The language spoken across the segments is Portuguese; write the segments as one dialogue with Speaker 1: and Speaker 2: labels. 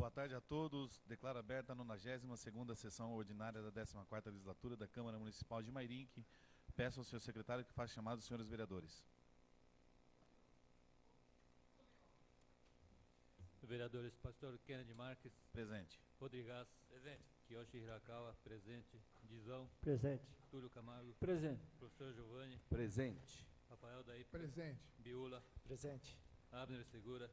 Speaker 1: Boa tarde a todos. Declaro aberta a 92ª sessão ordinária da 14ª legislatura da Câmara Municipal de Mairinque. Peço ao senhor secretário que faça chamado dos senhores vereadores.
Speaker 2: Vereadores Pastor Kennedy Marques.
Speaker 1: Presente.
Speaker 2: Rodrigues. Presente. Kiyoshi Hirakawa. Presente. Dizão.
Speaker 3: Presente.
Speaker 2: Túlio Camargo.
Speaker 3: Presente.
Speaker 2: Professor Giovanni.
Speaker 4: Presente.
Speaker 2: Rafael Daí.
Speaker 5: Presente.
Speaker 2: Biula.
Speaker 3: Presente.
Speaker 2: Abner Segura.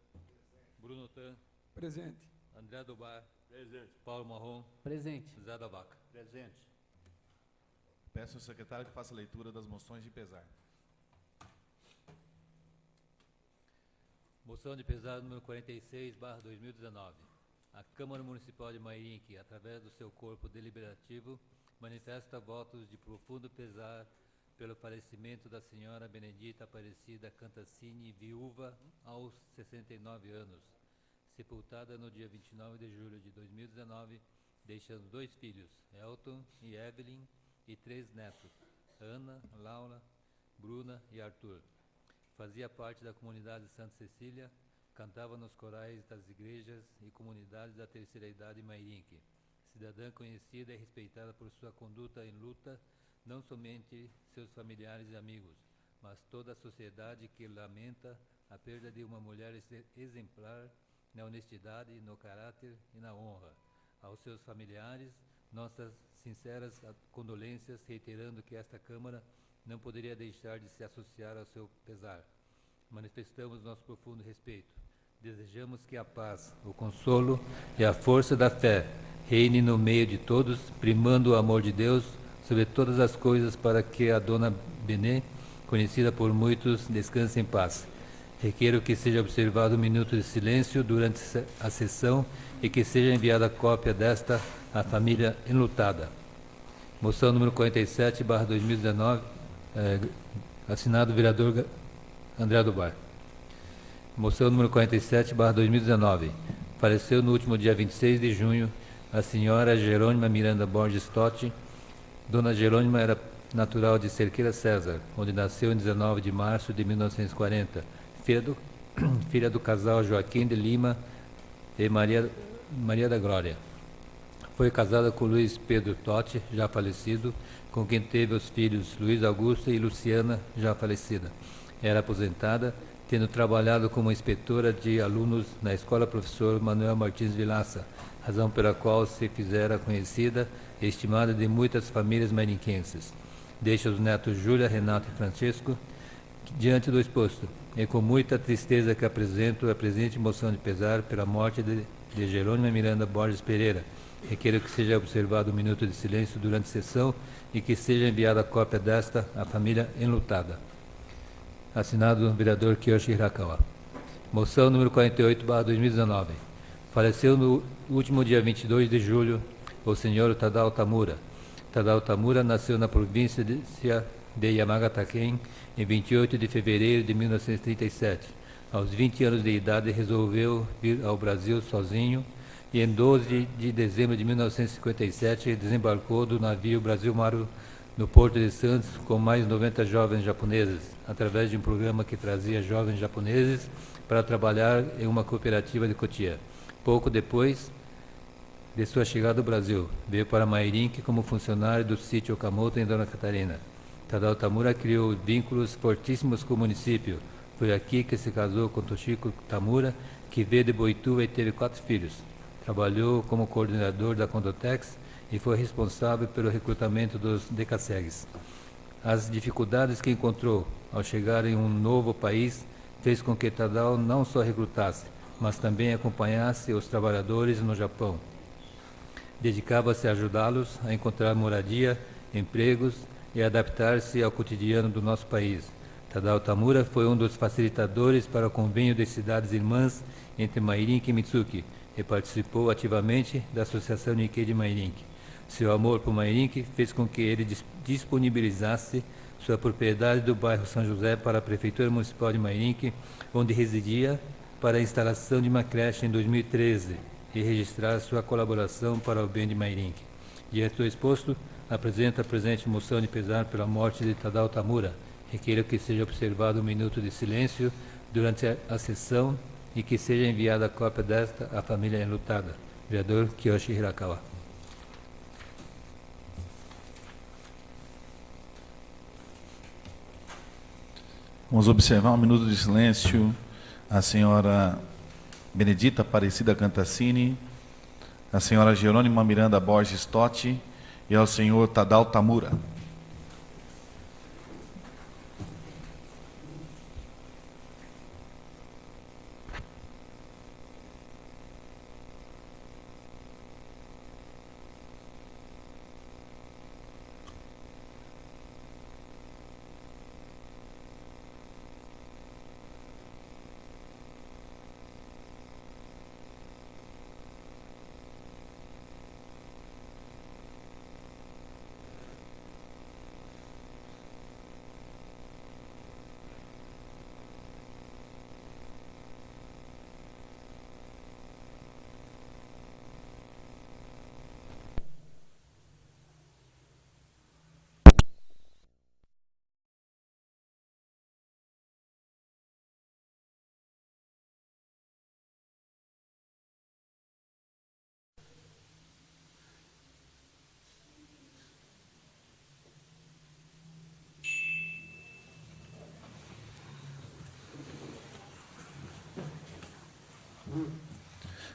Speaker 2: Bruno Tan.
Speaker 5: Presente.
Speaker 2: André Dubar.
Speaker 6: Presente.
Speaker 2: Paulo Marrom.
Speaker 3: Presente.
Speaker 2: Zé da Vaca.
Speaker 6: Presente.
Speaker 1: Peço ao secretário que faça a leitura das moções de pesar.
Speaker 2: Moção de pesar número 46/2019. A Câmara Municipal de Mairinque, através do seu corpo deliberativo, manifesta votos de profundo pesar pelo falecimento da senhora Benedita Aparecida Cantassini, viúva aos 69 anos, sepultada no dia 29 de julho de 2019, deixando 2 filhos, Elton e Evelyn, e 3 netos, Ana, Laura, Bruna e Arthur. Fazia parte da comunidade de Santa Cecília, cantava nos corais das igrejas e comunidades da terceira idade em Mairinque. Cidadã conhecida e respeitada por sua conduta em luta, não somente seus familiares e amigos, mas toda a sociedade que lamenta a perda de uma mulher exemplar na honestidade, no caráter e na honra. Aos seus familiares, nossas sinceras condolências, reiterando que esta Câmara não poderia deixar de se associar ao seu pesar. Manifestamos nosso profundo respeito. Desejamos que a paz, o consolo e a força da fé reine no meio de todos, primando o amor de Deus sobre todas as coisas, para que a Dona Benê, conhecida por muitos, descanse em paz. Requero que seja observado 1 minuto de silêncio durante a sessão e que seja enviada cópia desta à família enlutada. Moção número 47/2019, assinado o vereador André Dubar. Moção número 47/2019. Faleceu no último dia 26 de junho a senhora Jerônima Miranda Borges Totti. Dona Jerônima era natural de Cerqueira César, onde nasceu em 19 de março de 1940. Filha do casal Joaquim de Lima e Maria da Glória. Foi casada com Luiz Pedro Totti, já falecido, com quem teve os filhos Luiz Augusto e Luciana, já falecida. Era aposentada, tendo trabalhado como inspetora de alunos na Escola Professor Manuel Martins Vilaça, razão pela qual se fizera conhecida e estimada de muitas famílias mairinquenses. Deixa os netos Júlia, Renato e Francisco diante do exposto, e com muita tristeza que apresento a presente moção de pesar pela morte de Jerônima Miranda Borges Pereira. Requero que seja observado 1 minuto de silêncio durante a sessão e que seja enviada a cópia desta à família enlutada. Assinado o vereador Kiyoshi Hirakawa. Moção número 48/2019. Faleceu no último dia 22 de julho o senhor Tadao Tamura. Tadao Tamura nasceu na província de Yamagata-ken em 28 de fevereiro de 1937. Aos 20 anos de idade, resolveu vir ao Brasil sozinho e em 12 de dezembro de 1957 desembarcou do navio Brasil Maru no Porto de Santos com mais 90 jovens japoneses, através de um programa que trazia jovens japoneses para trabalhar em uma cooperativa de Cotia. Pouco depois de sua chegada ao Brasil, veio para Mairinque como funcionário do sítio Okamoto em Dona Catarina. Tadao Tamura criou vínculos fortíssimos com o município. Foi aqui que se casou com Toshiko Tamura, que veio de Boituva e teve 4 filhos. Trabalhou como coordenador da Condotex e foi responsável pelo recrutamento dos decassegues. As dificuldades que encontrou ao chegar em um novo país fez com que Tadao não só recrutasse, mas também acompanhasse os trabalhadores no Japão. Dedicava-se a ajudá-los a encontrar moradia, empregos e adaptar-se ao cotidiano do nosso país. Tadao Tamura foi um dos facilitadores para o convênio de cidades irmãs entre Mairinque e Mitsuki e participou ativamente da Associação Nikkei de Mairinque. Seu amor por Mairinque fez com que ele disponibilizasse sua propriedade do bairro São José para a Prefeitura Municipal de Mairinque, onde residia, para a instalação de uma creche em 2013 e registrar sua colaboração para o bem de Mairinque. Diante do exposto, apresenta a presente moção de pesar pela morte de Tadao Tamura. Requeiro que seja observado 1 minuto de silêncio durante a sessão e que seja enviada a cópia desta à família enlutada. Vereador Kiyoshi Hirakawa.
Speaker 1: Vamos observar um minuto de silêncio a senhora Benedita Aparecida Cantassini, a senhora Jerônima Miranda Borges Totti e ao senhor Tadal Tamura.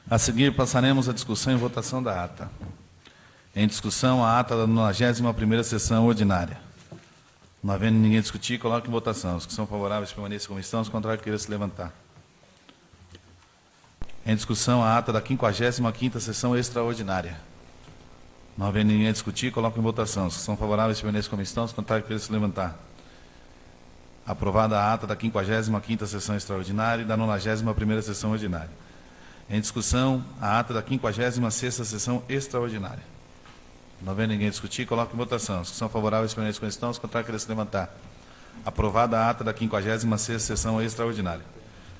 Speaker 1: A seguir, passaremos a discussão e votação da ata. Em discussão, a ata da 91ª sessão ordinária. Não havendo ninguém discutir, coloque em votação. Os que são favoráveis permaneçam como estão, os contrários queiram se levantar. Em discussão, a ata da 55ª sessão extraordinária. Não havendo ninguém discutir, coloque em votação. Os que são favoráveis permaneçam como estão, os contrários queiram se levantar. Aprovada a ata da 55ª sessão extraordinária e da 91ª sessão ordinária. Em discussão, a ata da 56ª sessão extraordinária. Não havendo ninguém discutir, coloque em votação. Os que são favoráveis permaneçam como estão, os contrários queiram se levantar. Aprovada a ata da 56ª sessão extraordinária.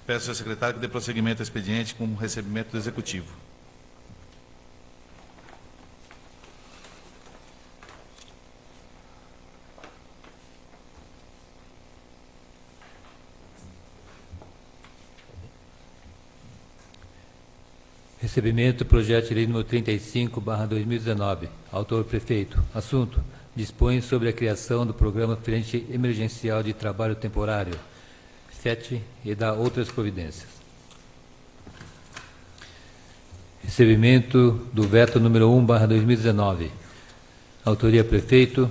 Speaker 1: Peço ao secretário que dê prosseguimento ao expediente com o recebimento do Executivo.
Speaker 2: Recebimento do projeto de lei número 35/2019. Autor prefeito. Assunto: dispõe sobre a criação do Programa Frente Emergencial de Trabalho Temporário, FET, e da outras providências. Recebimento do veto número 1/2019. Autoria prefeito.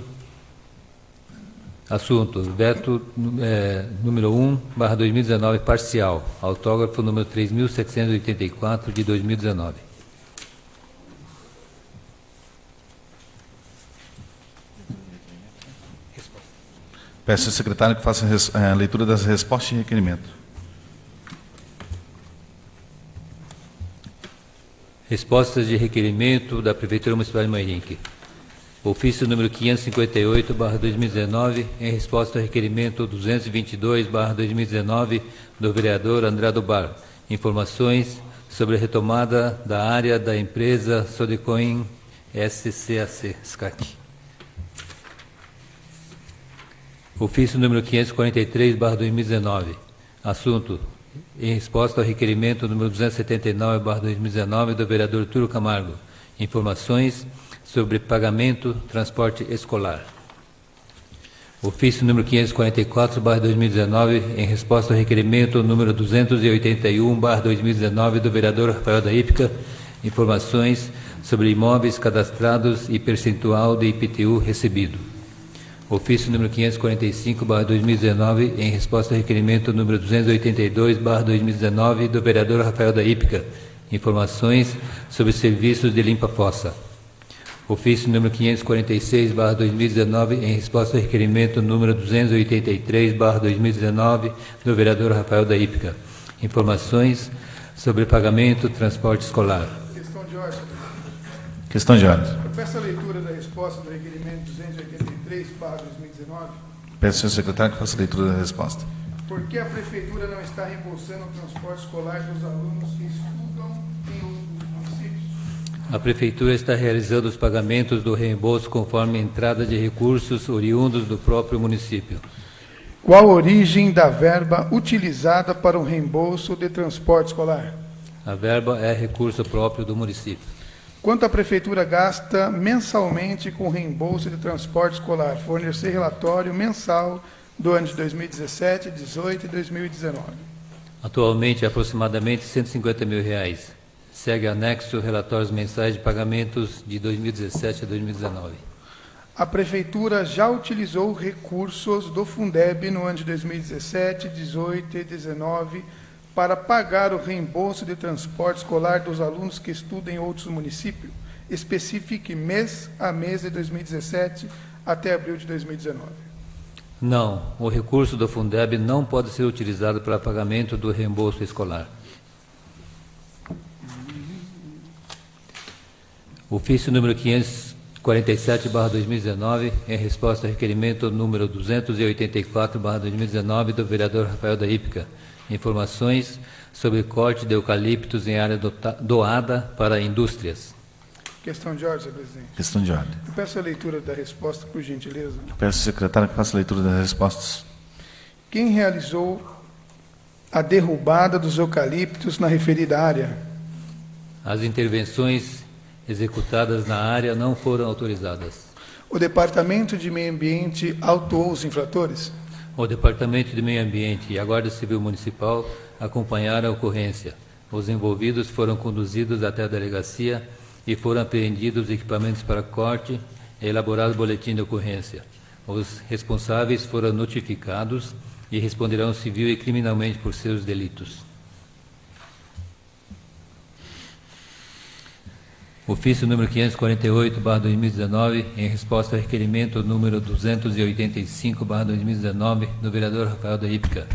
Speaker 2: Assunto: veto número 1/2019 parcial. Autógrafo número 3.784 de 2019.
Speaker 1: Peço ao secretário que faça a leitura das respostas de requerimento.
Speaker 2: Respostas de requerimento da Prefeitura Municipal de Mairinque. Ofício número 558/2019, em resposta ao requerimento 222/2019 do vereador André Dobar. Informações sobre a retomada da área da empresa Sodecoin SCAC, SCAC. Ofício número 543/2019. Assunto: em resposta ao requerimento número 279/2019 do vereador Túlio Camargo. Informações sobre pagamento transporte escolar. Ofício número 544/2019, em resposta ao requerimento número 281/2019 do vereador Rafael da Ípica. Informações sobre imóveis cadastrados e percentual de IPTU recebido. Ofício número 545/2019, em resposta ao requerimento número 282/2019 do vereador Rafael da Ípica. Informações sobre serviços de limpa-fossa. Ofício número 546/2019, em resposta ao requerimento número 283/2019 do vereador Rafael da Ípica. Informações sobre pagamento transporte escolar.
Speaker 3: Questão de ordem.
Speaker 1: Questão de ordem.
Speaker 3: Eu peço a leitura da resposta do requerimento 283/2019.
Speaker 1: Peço ao secretário que faça a leitura da resposta.
Speaker 3: Por que a Prefeitura não está reembolsando o transporte escolar dos alunos que estudam em outros municípios?
Speaker 2: A Prefeitura está realizando os pagamentos do reembolso conforme a entrada de recursos oriundos do próprio município.
Speaker 3: Qual a origem da verba utilizada para o reembolso de transporte escolar?
Speaker 2: A verba é recurso próprio do município.
Speaker 3: Quanto a Prefeitura gasta mensalmente com reembolso de transporte escolar? Fornecer relatório mensal do ano de 2017, 2018 e 2019.
Speaker 2: Atualmente, aproximadamente R$ 150 mil. Segue anexo relatórios mensais de pagamentos de 2017 a 2019.
Speaker 3: A Prefeitura já utilizou recursos do Fundeb no ano de 2017, 2018 e 2019 para pagar o reembolso de transporte escolar dos alunos que estudam em outros municípios? Especifique mês a mês de 2017 até abril de 2019.
Speaker 2: Não, o recurso do Fundeb não pode ser utilizado para pagamento do reembolso escolar. Ofício número 547/2019, em resposta ao requerimento número 284/2019 do vereador Rafael da Hípica. Informações sobre corte de eucaliptos em área doada para indústrias.
Speaker 3: Questão de ordem, senhor presidente.
Speaker 1: Questão de ordem.
Speaker 3: Eu peço a leitura da resposta, por gentileza.
Speaker 1: Peço ao secretário que faça a leitura das respostas.
Speaker 3: Quem realizou a derrubada dos eucaliptos na referida área?
Speaker 2: As intervenções executadas na área não foram autorizadas.
Speaker 3: O Departamento de Meio Ambiente autuou os infratores?
Speaker 2: O Departamento de Meio Ambiente e a Guarda Civil Municipal acompanharam a ocorrência. Os envolvidos foram conduzidos até a delegacia e foram apreendidos equipamentos para corte e elaborado boletim de ocorrência. Os responsáveis foram notificados e responderão civil e criminalmente por seus delitos. Ofício número 548/2019, em resposta ao requerimento número 285/2019 do vereador Rafael da Hípica.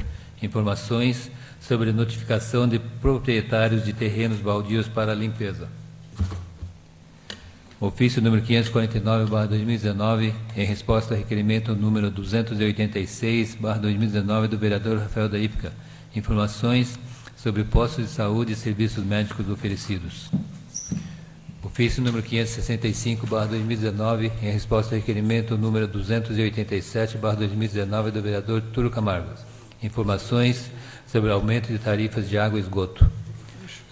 Speaker 2: Informações sobre notificação de proprietários de terrenos baldios para limpeza. Ofício número 549/2019, em resposta ao requerimento número 286/2019 do vereador Rafael da Hípica. Informações sobre postos de saúde e serviços médicos oferecidos. Ofício número 565/2019, em resposta ao requerimento número 287/2019 do vereador Túlio Camargo. Informações sobre aumento de tarifas de água e esgoto.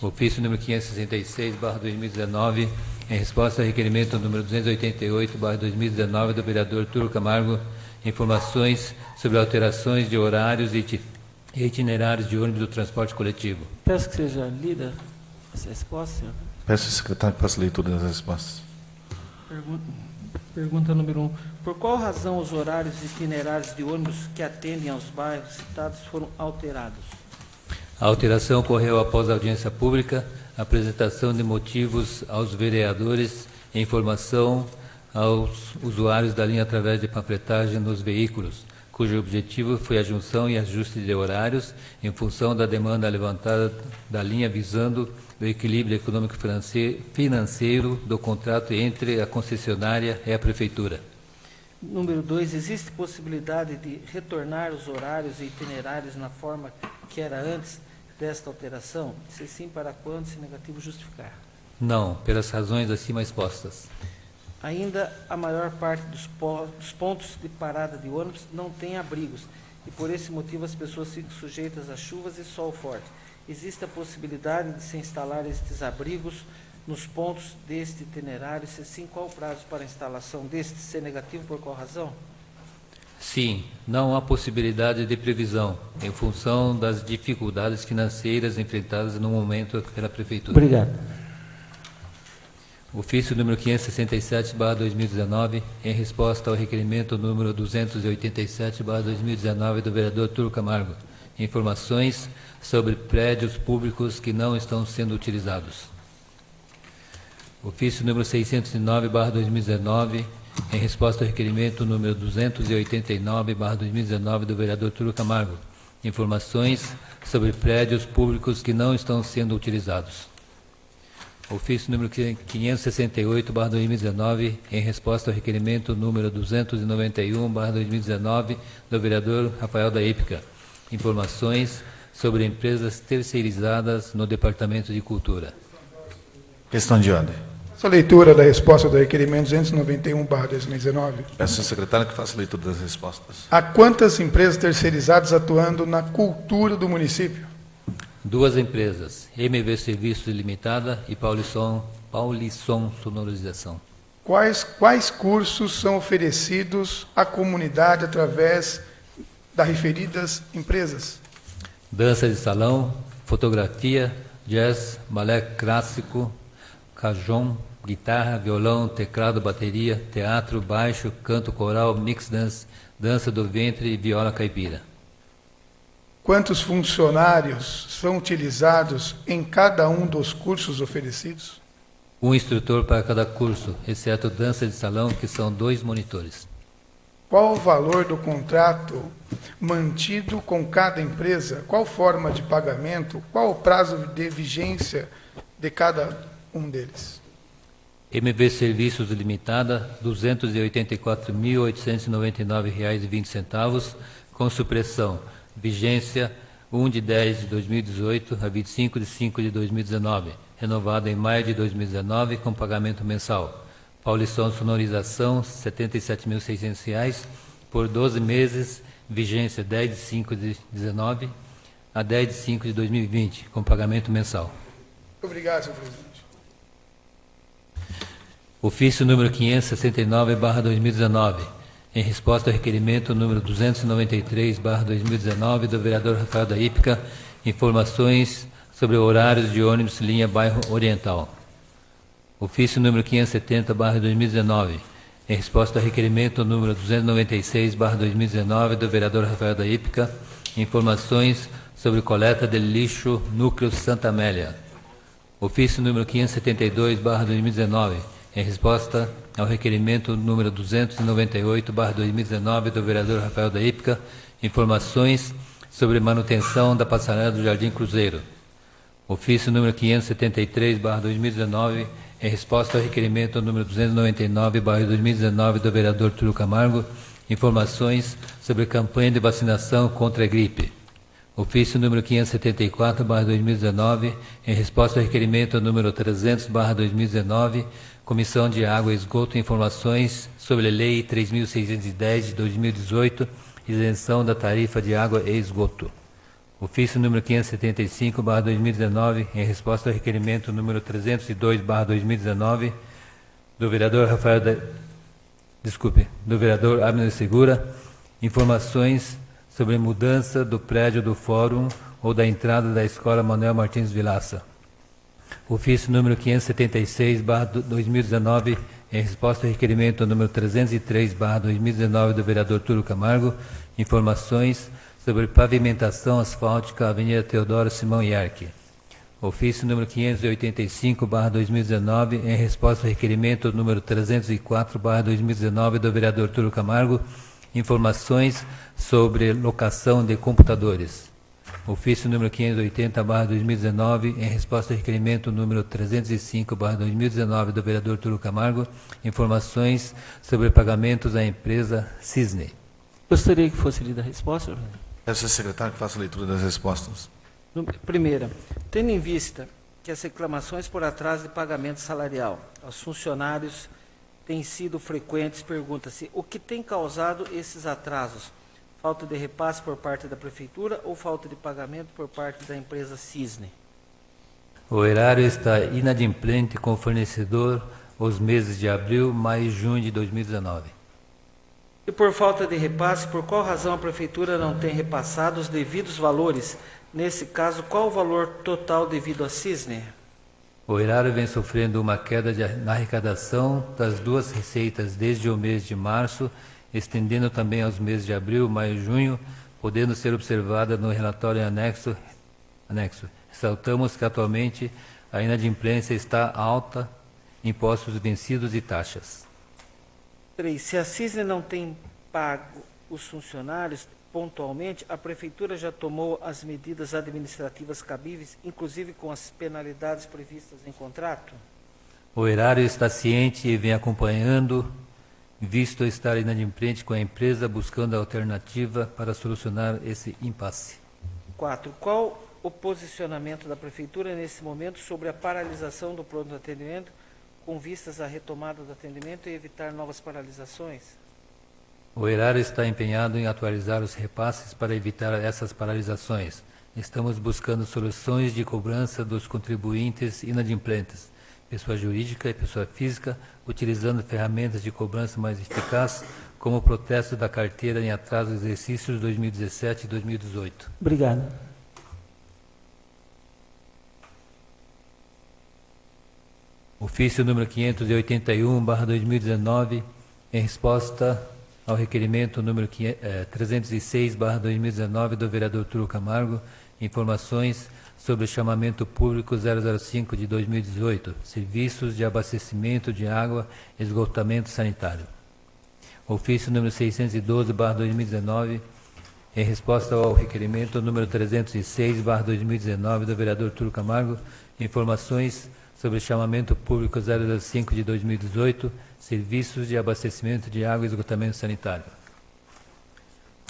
Speaker 2: Ofício número 566/2019, em resposta ao requerimento número 288/2019 do vereador Túlio Camargo. Informações sobre alterações de horários e itinerários de ônibus do transporte coletivo.
Speaker 4: Peço que seja lida essa resposta, senhor.
Speaker 1: Peço ao secretário que faça a leitura das respostas.
Speaker 4: Pergunta número 1. Por qual razão os horários e itinerários de ônibus que atendem aos bairros citados foram alterados?
Speaker 2: A alteração ocorreu após a audiência pública, apresentação de motivos aos vereadores e informação aos usuários da linha através de panfletagem nos veículos, cujo objetivo foi a junção e ajuste de horários em função da demanda levantada da linha visando o equilíbrio econômico-financeiro do contrato entre a concessionária e a Prefeitura.
Speaker 4: Número 2. Existe possibilidade de retornar os horários e itinerários na forma que era antes desta alteração? Se sim, para quando? Se negativo, justificar.
Speaker 2: Não, pelas razões acima expostas.
Speaker 4: Ainda a maior parte dos pontos de parada de ônibus não tem abrigos e por esse motivo as pessoas ficam sujeitas a chuvas e sol forte. Existe a possibilidade de se instalar estes abrigos nos pontos deste itinerário? Se sim, qual o prazo para a instalação deste? Se negativo, por qual razão?
Speaker 2: Sim, não há possibilidade de previsão, em função das dificuldades financeiras enfrentadas no momento pela Prefeitura.
Speaker 4: Obrigado.
Speaker 2: Ofício número 567/2019, em resposta ao requerimento número 287/2019 do vereador Túlio Camargo. Informações sobre prédios públicos que não estão sendo utilizados. Ofício número 609/2019, em resposta ao requerimento número 289/2019 do vereador Túlio Camargo. Informações sobre prédios públicos que não estão sendo utilizados. Ofício número 568/2019, em resposta ao requerimento número 291/2019 do vereador Rafael da Hípica. Informações sobre empresas terceirizadas no Departamento de Cultura.
Speaker 1: Questão de ordem.
Speaker 3: Essa leitura da resposta do requerimento 291/2019.
Speaker 1: Peço ao secretário que faça a leitura das respostas.
Speaker 3: Há quantas empresas terceirizadas atuando na cultura do município?
Speaker 2: 2 empresas, MV Serviços Limitada e Paulisson Sonorização.
Speaker 3: Quais cursos são oferecidos à comunidade através das referidas empresas?
Speaker 2: Dança de salão, fotografia, jazz, balé clássico, cajón, guitarra, violão, teclado, bateria, teatro, baixo, canto coral, mix dance, dança do ventre e viola caipira.
Speaker 3: Quantos funcionários são utilizados em cada um dos cursos oferecidos?
Speaker 2: 1 instrutor para cada curso, exceto dança de salão, que são 2 monitores.
Speaker 3: Qual o valor do contrato mantido com cada empresa? Qual forma de pagamento? Qual o prazo de vigência de cada um deles?
Speaker 2: MV Serviços Limitada, R$ 284.899,20, com supressão. Vigência 1/10/2018 a 25/5/2019. Renovado em maio de 2019, com pagamento mensal. Paulisson Sonorização, R$ 77.600 por 12 meses, vigência 10/5/19 a 10/5/2020, com pagamento mensal.
Speaker 3: Obrigado, senhor presidente.
Speaker 2: Ofício número 569/2019, em resposta ao requerimento número 293/2019 do vereador Rafael da Hípica, informações sobre horários de ônibus linha Bairro Oriental. Ofício número 570/2019, em resposta ao requerimento número 296/2019 do vereador Rafael da Hípica, informações sobre coleta de lixo Núcleo Santa Amélia. Ofício número 572/2019, em resposta ao requerimento número 298/2019 do vereador Rafael da Hípica, informações sobre manutenção da passarela do Jardim Cruzeiro. Ofício número 573/2019, em resposta ao requerimento número 299/2019 do vereador Túlio Camargo, informações sobre campanha de vacinação contra a gripe. Ofício número 574/2019, em resposta ao requerimento número 300/2019, Comissão de Água e Esgoto, informações sobre a Lei 3.610 de 2018, isenção da tarifa de água e esgoto. Ofício número 575/2019, em resposta ao requerimento número 302/2019 do vereador do vereador Abner Segura, informações sobre mudança do prédio do Fórum ou da entrada da Escola Manuel Martins Vilaça. Ofício número 576/2019, em resposta ao requerimento número 303/2019 do vereador Túlio Camargo, informações sobre pavimentação asfáltica Avenida Teodoro Simão Ierque. Ofício número 585/2019, em resposta ao requerimento número 304/2019 do vereador Túlio Camargo, informações sobre locação de computadores. Ofício número 580/2019, em resposta ao requerimento número 305/2019 do vereador Túlio Camargo, informações sobre pagamentos à empresa Cisne.
Speaker 4: Gostaria que fosse lida a resposta, Orlando.
Speaker 1: Peço ao secretário que faça a leitura das respostas.
Speaker 4: Primeira, tendo em vista que as reclamações por atraso de pagamento salarial aos funcionários têm sido frequentes, pergunta-se o que tem causado esses atrasos? Falta de repasse por parte da Prefeitura ou falta de pagamento por parte da empresa Cisne?
Speaker 2: O erário está inadimplente com o fornecedor os meses de abril, maio e junho de 2019.
Speaker 4: E por falta de repasse, por qual razão a Prefeitura não tem repassado os devidos valores? Nesse caso, qual o valor total devido à Cisne?
Speaker 2: O erário vem sofrendo uma queda na arrecadação das 2 receitas desde o mês de março, estendendo também aos meses de abril, maio e junho, podendo ser observada no relatório anexo. Ressaltamos que atualmente a inadimplência está alta, impostos vencidos e taxas.
Speaker 4: 3. Se a Cisne não tem pago os funcionários pontualmente, a Prefeitura já tomou as medidas administrativas cabíveis, inclusive com as penalidades previstas em contrato?
Speaker 2: O erário está ciente e vem acompanhando, visto estar inadimplente com a empresa, buscando a alternativa para solucionar esse impasse.
Speaker 4: 4. Qual o posicionamento da Prefeitura nesse momento sobre a paralisação do pronto atendimento com vistas à retomada do atendimento e evitar novas paralisações?
Speaker 2: O erário está empenhado em atualizar os repasses para evitar essas paralisações. Estamos buscando soluções de cobrança dos contribuintes inadimplentes, pessoa jurídica e pessoa física, utilizando ferramentas de cobrança mais eficazes, como o protesto da carteira em atraso dos exercícios 2017 e 2018.
Speaker 4: Obrigado.
Speaker 2: Ofício número 581/2019, em resposta ao requerimento número 306/2019 do vereador Túlio Camargo, informações sobre o chamamento público 005 de 2018, serviços de abastecimento de água e esgotamento sanitário. Ofício número 612/2019, em resposta ao requerimento número 306/2019 do vereador Túlio Camargo, informações sobre o chamamento público 005 de 2018, serviços de abastecimento de água e esgotamento sanitário.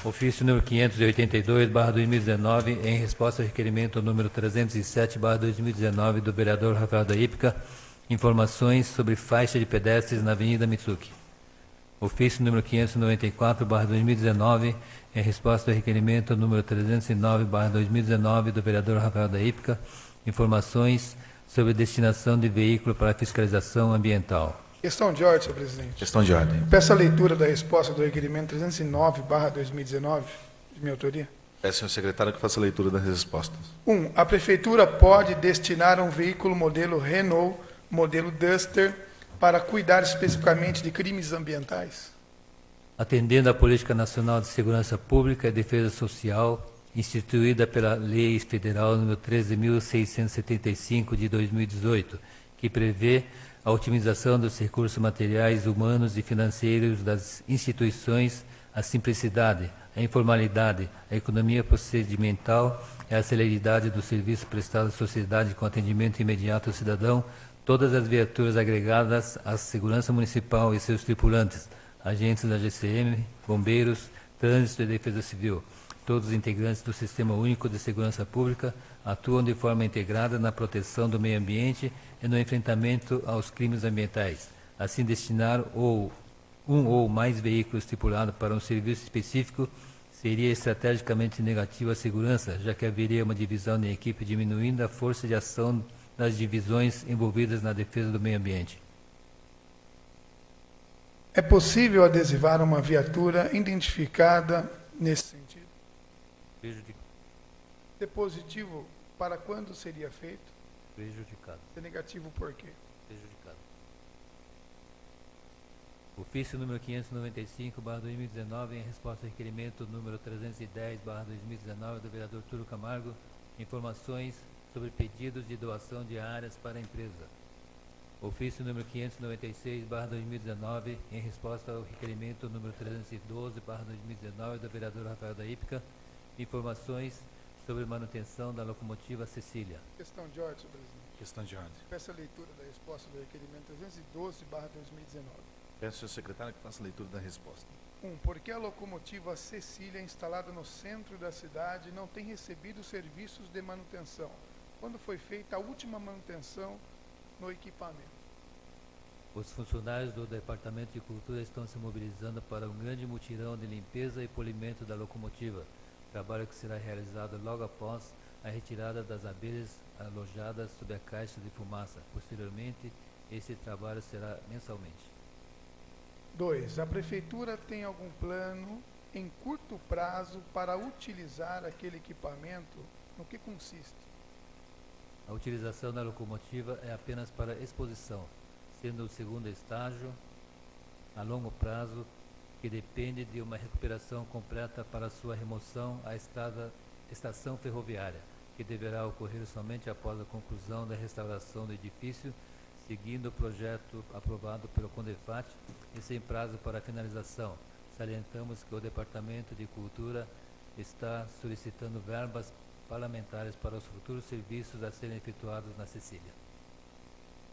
Speaker 2: Ofício número 582/2019, em resposta ao requerimento número 307/2019 do vereador Rafael da Ípica, informações sobre faixa de pedestres na Avenida Mitsuki. Ofício número 594/2019, em resposta ao requerimento número 309/2019 do vereador Rafael da Ípica, informações sobre destinação de veículo para fiscalização ambiental.
Speaker 3: Questão de ordem, senhor presidente.
Speaker 1: Questão de ordem.
Speaker 3: Peço a leitura da resposta do requerimento 309/2019, de minha autoria.
Speaker 1: Peço ao secretário que faça a leitura das respostas.
Speaker 3: 1. A Prefeitura pode destinar um veículo modelo Renault, modelo Duster, para cuidar especificamente de crimes ambientais?
Speaker 2: Atendendo à Política Nacional de Segurança Pública e Defesa Social, instituída pela Lei Federal nº 13.675 de 2018, que prevê a otimização dos recursos materiais, humanos e financeiros das instituições, a simplicidade, a informalidade, a economia procedimental e a celeridade do serviço prestado à sociedade com atendimento imediato ao cidadão, todas as viaturas agregadas à Segurança Municipal e seus tripulantes, agentes da GCM, bombeiros, trânsito e defesa civil, todos os integrantes do Sistema Único de Segurança Pública atuam de forma integrada na proteção do meio ambiente e no enfrentamento aos crimes ambientais. Assim, destinar um ou mais veículos tripulados para um serviço específico seria estrategicamente negativo à segurança, já que haveria uma divisão de equipe, diminuindo a força de ação das divisões envolvidas na defesa do meio ambiente.
Speaker 3: É possível adesivar uma viatura identificada nesse sentido? Se positivo, para quando seria feito?
Speaker 2: Prejudicado.
Speaker 3: Se negativo, por quê?
Speaker 2: Prejudicado. Ofício número 595/2019, em resposta ao requerimento número 310/2019 do vereador Túlio Camargo, informações sobre pedidos de doação de áreas para a empresa. Ofício número 596/2019, em resposta ao requerimento número 312/2019 do vereador Rafael da Ípica, informações sobre manutenção da locomotiva Cecília.
Speaker 3: Questão de ordem, senhor presidente.
Speaker 1: Questão de ordem.
Speaker 3: Peço a leitura da resposta do requerimento 312/2019.
Speaker 1: Peço ao secretário que faça a leitura da resposta.
Speaker 3: 1. Por que a locomotiva Cecília, instalada no centro da cidade, não tem recebido serviços de manutenção? Quando foi feita a última manutenção no equipamento?
Speaker 2: Os funcionários do Departamento de Cultura estão se mobilizando para um grande mutirão de limpeza e polimento da locomotiva, trabalho que será realizado logo após a retirada das abelhas alojadas sob a caixa de fumaça. Posteriormente, esse trabalho será mensalmente.
Speaker 3: 2. A Prefeitura tem algum plano em curto prazo para utilizar aquele equipamento? No que consiste?
Speaker 2: A utilização da locomotiva é apenas para exposição, sendo o segundo estágio, a longo prazo, que depende de uma recuperação completa para sua remoção à estação ferroviária, que deverá ocorrer somente após a conclusão da restauração do edifício, seguindo o projeto aprovado pelo CONDEFAT e sem prazo para finalização. Salientamos que o Departamento de Cultura está solicitando verbas parlamentares para os futuros serviços a serem efetuados na Cecília.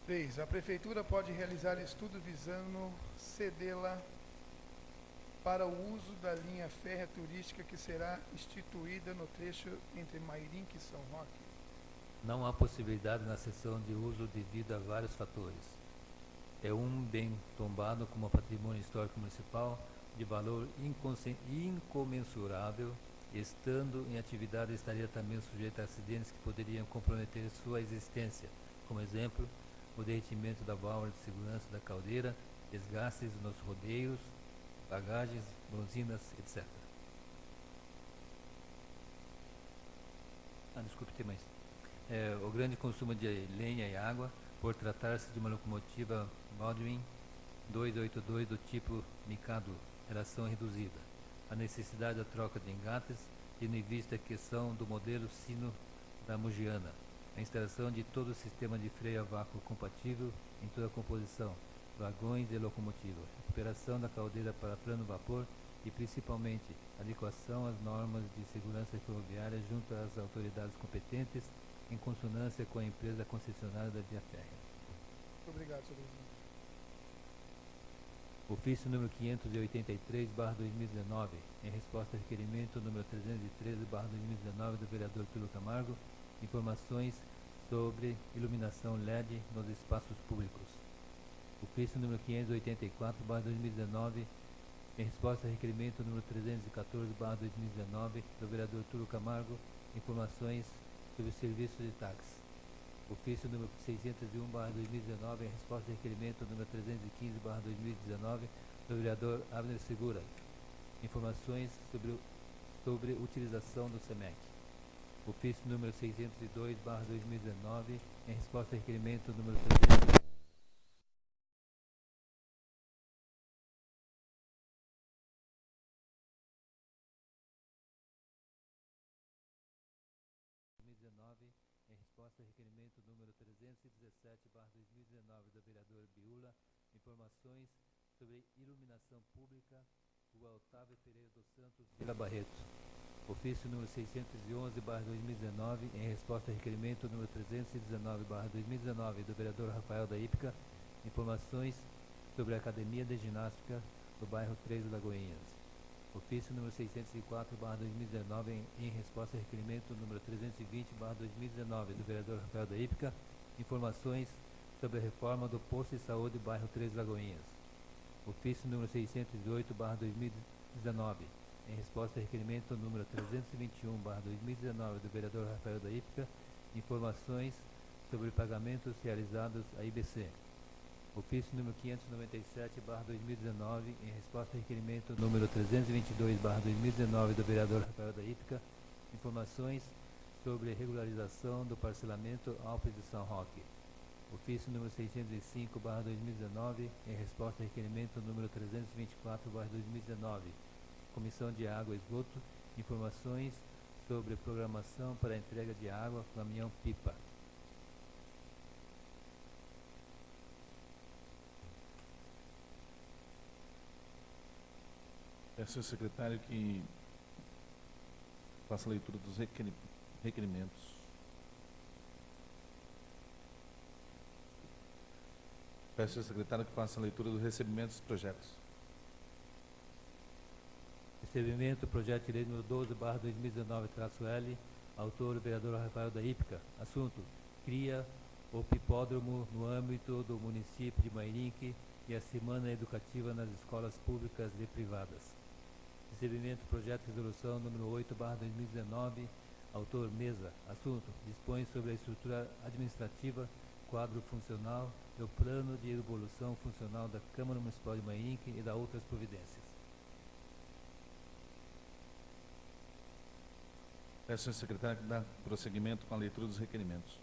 Speaker 3: 3. A Prefeitura pode realizar estudo visando cedê-la para o uso da linha férrea turística que será instituída no trecho entre Mairinque e São Roque?
Speaker 2: Não há possibilidade na cessão de uso devido a vários fatores. é um bem tombado como patrimônio histórico municipal de valor incomensurável. Estando em atividade, estaria também sujeito a acidentes que poderiam comprometer sua existência, como exemplo, o derretimento da válvula de segurança da caldeira, desgastes nos rodeios, bagagens, bronzinas, etc. Desculpe, tem mais. O grande consumo de lenha e água, por tratar-se de uma locomotiva Baldwin 282 do tipo Mikado, relação reduzida. A necessidade da troca de engates, tendo em vista a questão do modelo sino da Mugiana, a instalação de todo o sistema de freio a vácuo compatível em toda a composição, vagões e locomotiva, recuperação da caldeira para plano vapor e, principalmente, adequação às normas de segurança ferroviária junto às autoridades competentes, em consonância com a empresa concessionária da via férrea.
Speaker 3: Muito obrigado, senhor presidente.
Speaker 2: Ofício número 583/2019, em resposta ao requerimento número 313/2019 do vereador Pilo Camargo, informações sobre iluminação LED nos espaços públicos. Ofício número 584/2019, em resposta ao requerimento número 314/2019 do vereador Túlio Camargo, informações sobre serviços de táxi. Ofício número 601/2019, em resposta ao requerimento número 315/2019 do vereador Abner Segura, informações sobre utilização do SEMEC. Ofício número 602/2019, em resposta ao requerimento número 300. Em resposta ao requerimento número 317/2019 do vereador Biula, informações sobre iluminação pública, Rua Otávio Pereira dos Santos, Vila Barreto. Ofício número 611/2019, em resposta ao requerimento número 319/2019 do vereador Rafael da Ípica, informações sobre a Academia de Ginástica do bairro 3 Lagoinhas. Ofício número 604/2019, em resposta ao requerimento número 320/2019 do vereador Rafael da Ípica, informações sobre a reforma do posto de saúde bairro 3 Lagoinhas. Ofício número 608/2019, em resposta ao requerimento número 321/2019 do vereador Rafael da Ípica, informações sobre pagamentos realizados à IBC. Ofício número 597/2019, em resposta ao requerimento número 322/2019 do vereador Rafael da Ípica, informações sobre regularização do parcelamento Alpes de São Roque. Ofício número 605/2019, em resposta ao requerimento número 324/2019, Comissão de Água e Esgoto, informações sobre programação para a entrega de água, caminhão-pipa.
Speaker 1: Peço ao secretário que faça a leitura dos requerimentos. Peço ao secretário que faça a leitura dos recebimentos dos projetos.
Speaker 2: Recebimento, projeto de lei número 12/2019-L, autor o vereador Rafael da Ípica. Assunto: cria o pipódromo no âmbito do município de Mairinque e a semana educativa nas escolas públicas e privadas. Recebimento, projeto de resolução número 8/2019, autor Mesa. Assunto: dispõe sobre a estrutura administrativa, quadro funcional e o plano de evolução funcional da Câmara Municipal de Mairinque e da outras providências.
Speaker 1: Peço ao secretário que dê prosseguimento com a leitura dos requerimentos.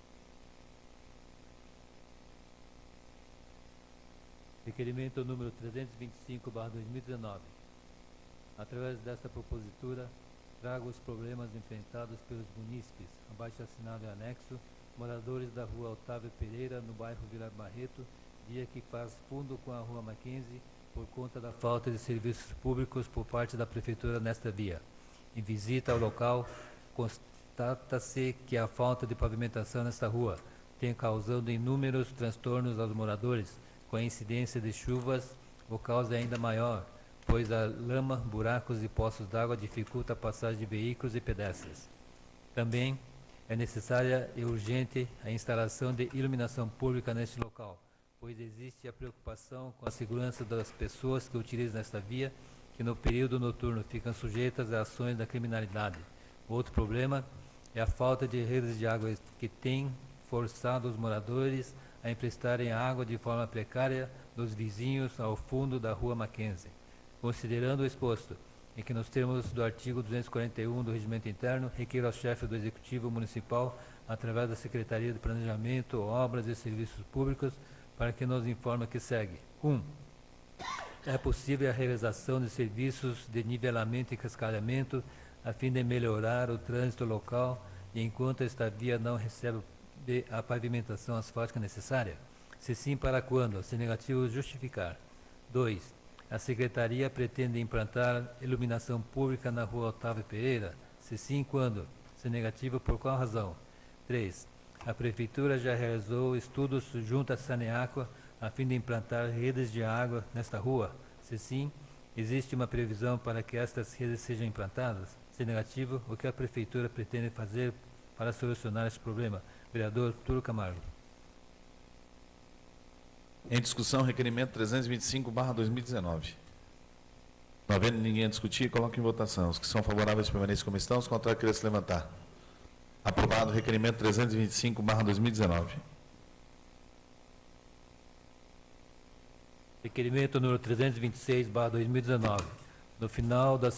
Speaker 2: Requerimento número 325/2019. Através desta propositura, trago os problemas enfrentados pelos munícipes, abaixo assinado em anexo, moradores da rua Otávio Pereira, no bairro Vila Barreto, dia que faz fundo com a rua Mackenzie, por conta da falta de serviços públicos por parte da prefeitura nesta via. Em visita ao local, constata-se que a falta de pavimentação nesta rua tem causado inúmeros transtornos aos moradores. Com a incidência de chuvas, o caos é ainda maior, pois a lama, buracos e poços d'água dificulta a passagem de veículos e pedestres. Também é necessária e urgente a instalação de iluminação pública neste local, pois existe a preocupação com a segurança das pessoas que utilizam esta via, que no período noturno ficam sujeitas a ações da criminalidade. Outro problema é a falta de redes de água que tem forçado os moradores a emprestarem água de forma precária dos vizinhos ao fundo da rua Mackenzie. Considerando o exposto, e que nos termos do artigo 241 do Regimento Interno, requer ao chefe do Executivo Municipal, através da Secretaria de Planejamento, Obras e Serviços Públicos, para que nos informe que segue. 1. É possível a realização de serviços de nivelamento e cascalhamento a fim de melhorar o trânsito local e enquanto esta via não recebe a pavimentação asfáltica necessária? Se sim, para quando? Se negativo, justificar. 2. A Secretaria pretende implantar iluminação pública na rua Otávio Pereira? Se sim, quando? Se negativo, por qual razão? 3. A Prefeitura já realizou estudos junto à Saneaqua a fim de implantar redes de água nesta rua? Se sim, existe uma previsão para que estas redes sejam implantadas? Se negativo, o que a Prefeitura pretende fazer para solucionar este problema? Vereador Túlio Camargo.
Speaker 1: Em discussão, requerimento 325/2019. Não havendo ninguém a discutir, coloque em votação. Os que são favoráveis permaneçam como estão, os contrários querem se levantar. Aprovado o requerimento 325/2019.
Speaker 2: Requerimento número 326/2019. No final da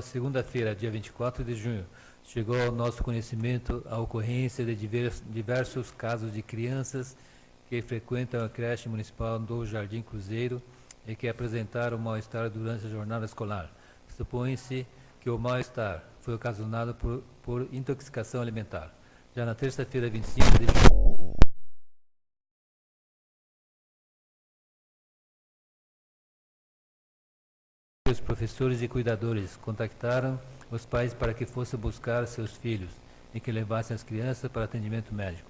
Speaker 2: segunda-feira, dia 24 de junho, chegou ao nosso conhecimento a ocorrência de diversos casos de crianças que frequentam a creche municipal do Jardim Cruzeiro e que apresentaram mal-estar durante a jornada escolar. Supõe-se que o mal-estar foi ocasionado por intoxicação alimentar. Já na terça-feira, 25 de junho, os professores e cuidadores contactaram os pais para que fossem buscar seus filhos e que levassem as crianças para atendimento médico.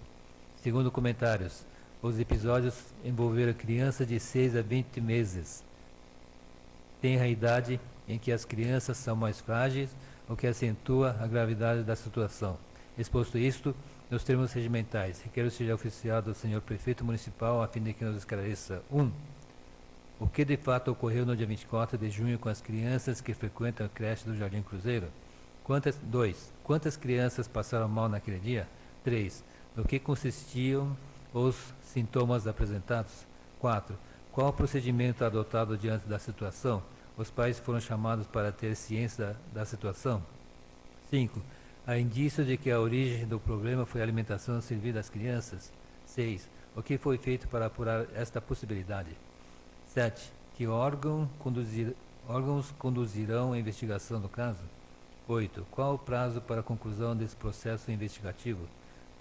Speaker 2: Segundo comentários, os episódios envolveram crianças de 6 a 20 meses. Tem a idade em que as crianças são mais frágeis, o que acentua a gravidade da situação. Exposto isto, nos termos regimentais, requer seja oficiado ao senhor prefeito municipal a fim de que nos esclareça. 1. O que de fato ocorreu no dia 24 de junho com as crianças que frequentam a creche do Jardim Cruzeiro? 2. Quantas crianças passaram mal naquele dia? 3. No que consistiam os sintomas apresentados? 4. Qual o procedimento adotado diante da situação? Os pais foram chamados para ter ciência da situação? 5. Há indícios de que a origem do problema foi a alimentação servida às crianças? 6. O que foi feito para apurar esta possibilidade? 7. Que órgãos conduzirão a investigação do caso? 8. Qual o prazo para a conclusão desse processo investigativo?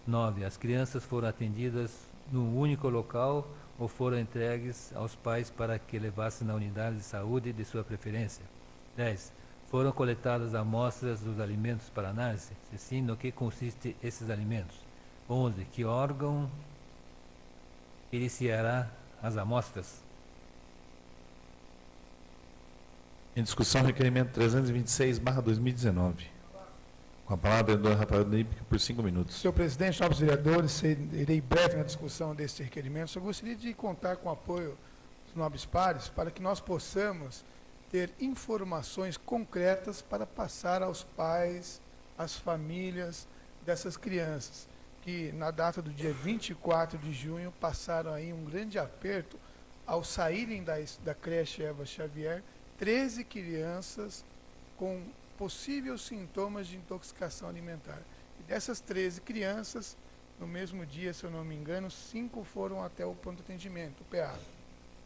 Speaker 2: 9. As crianças foram atendidas num único local ou foram entregues aos pais para que levassem na unidade de saúde de sua preferência? 10. Foram coletadas amostras dos alimentos para análise? Se sim, no que consistem esses alimentos? 11. Que órgão iniciará as amostras?
Speaker 1: Em discussão, requerimento 326/2019. Com a palavra, vereador Rafael Lippe, por 5 minutos.
Speaker 3: Senhor presidente, nobres vereadores, serei breve na discussão deste requerimento. Eu gostaria de contar com o apoio dos nobres pares para que nós possamos ter informações concretas para passar aos pais, às famílias dessas crianças, que na data do dia 24 de junho passaram aí um grande aperto ao saírem da creche Eva Xavier, 13 crianças com possíveis sintomas de intoxicação alimentar. E dessas 13 crianças, no mesmo dia, se eu não me engano, 5 foram até o pronto atendimento, o PA.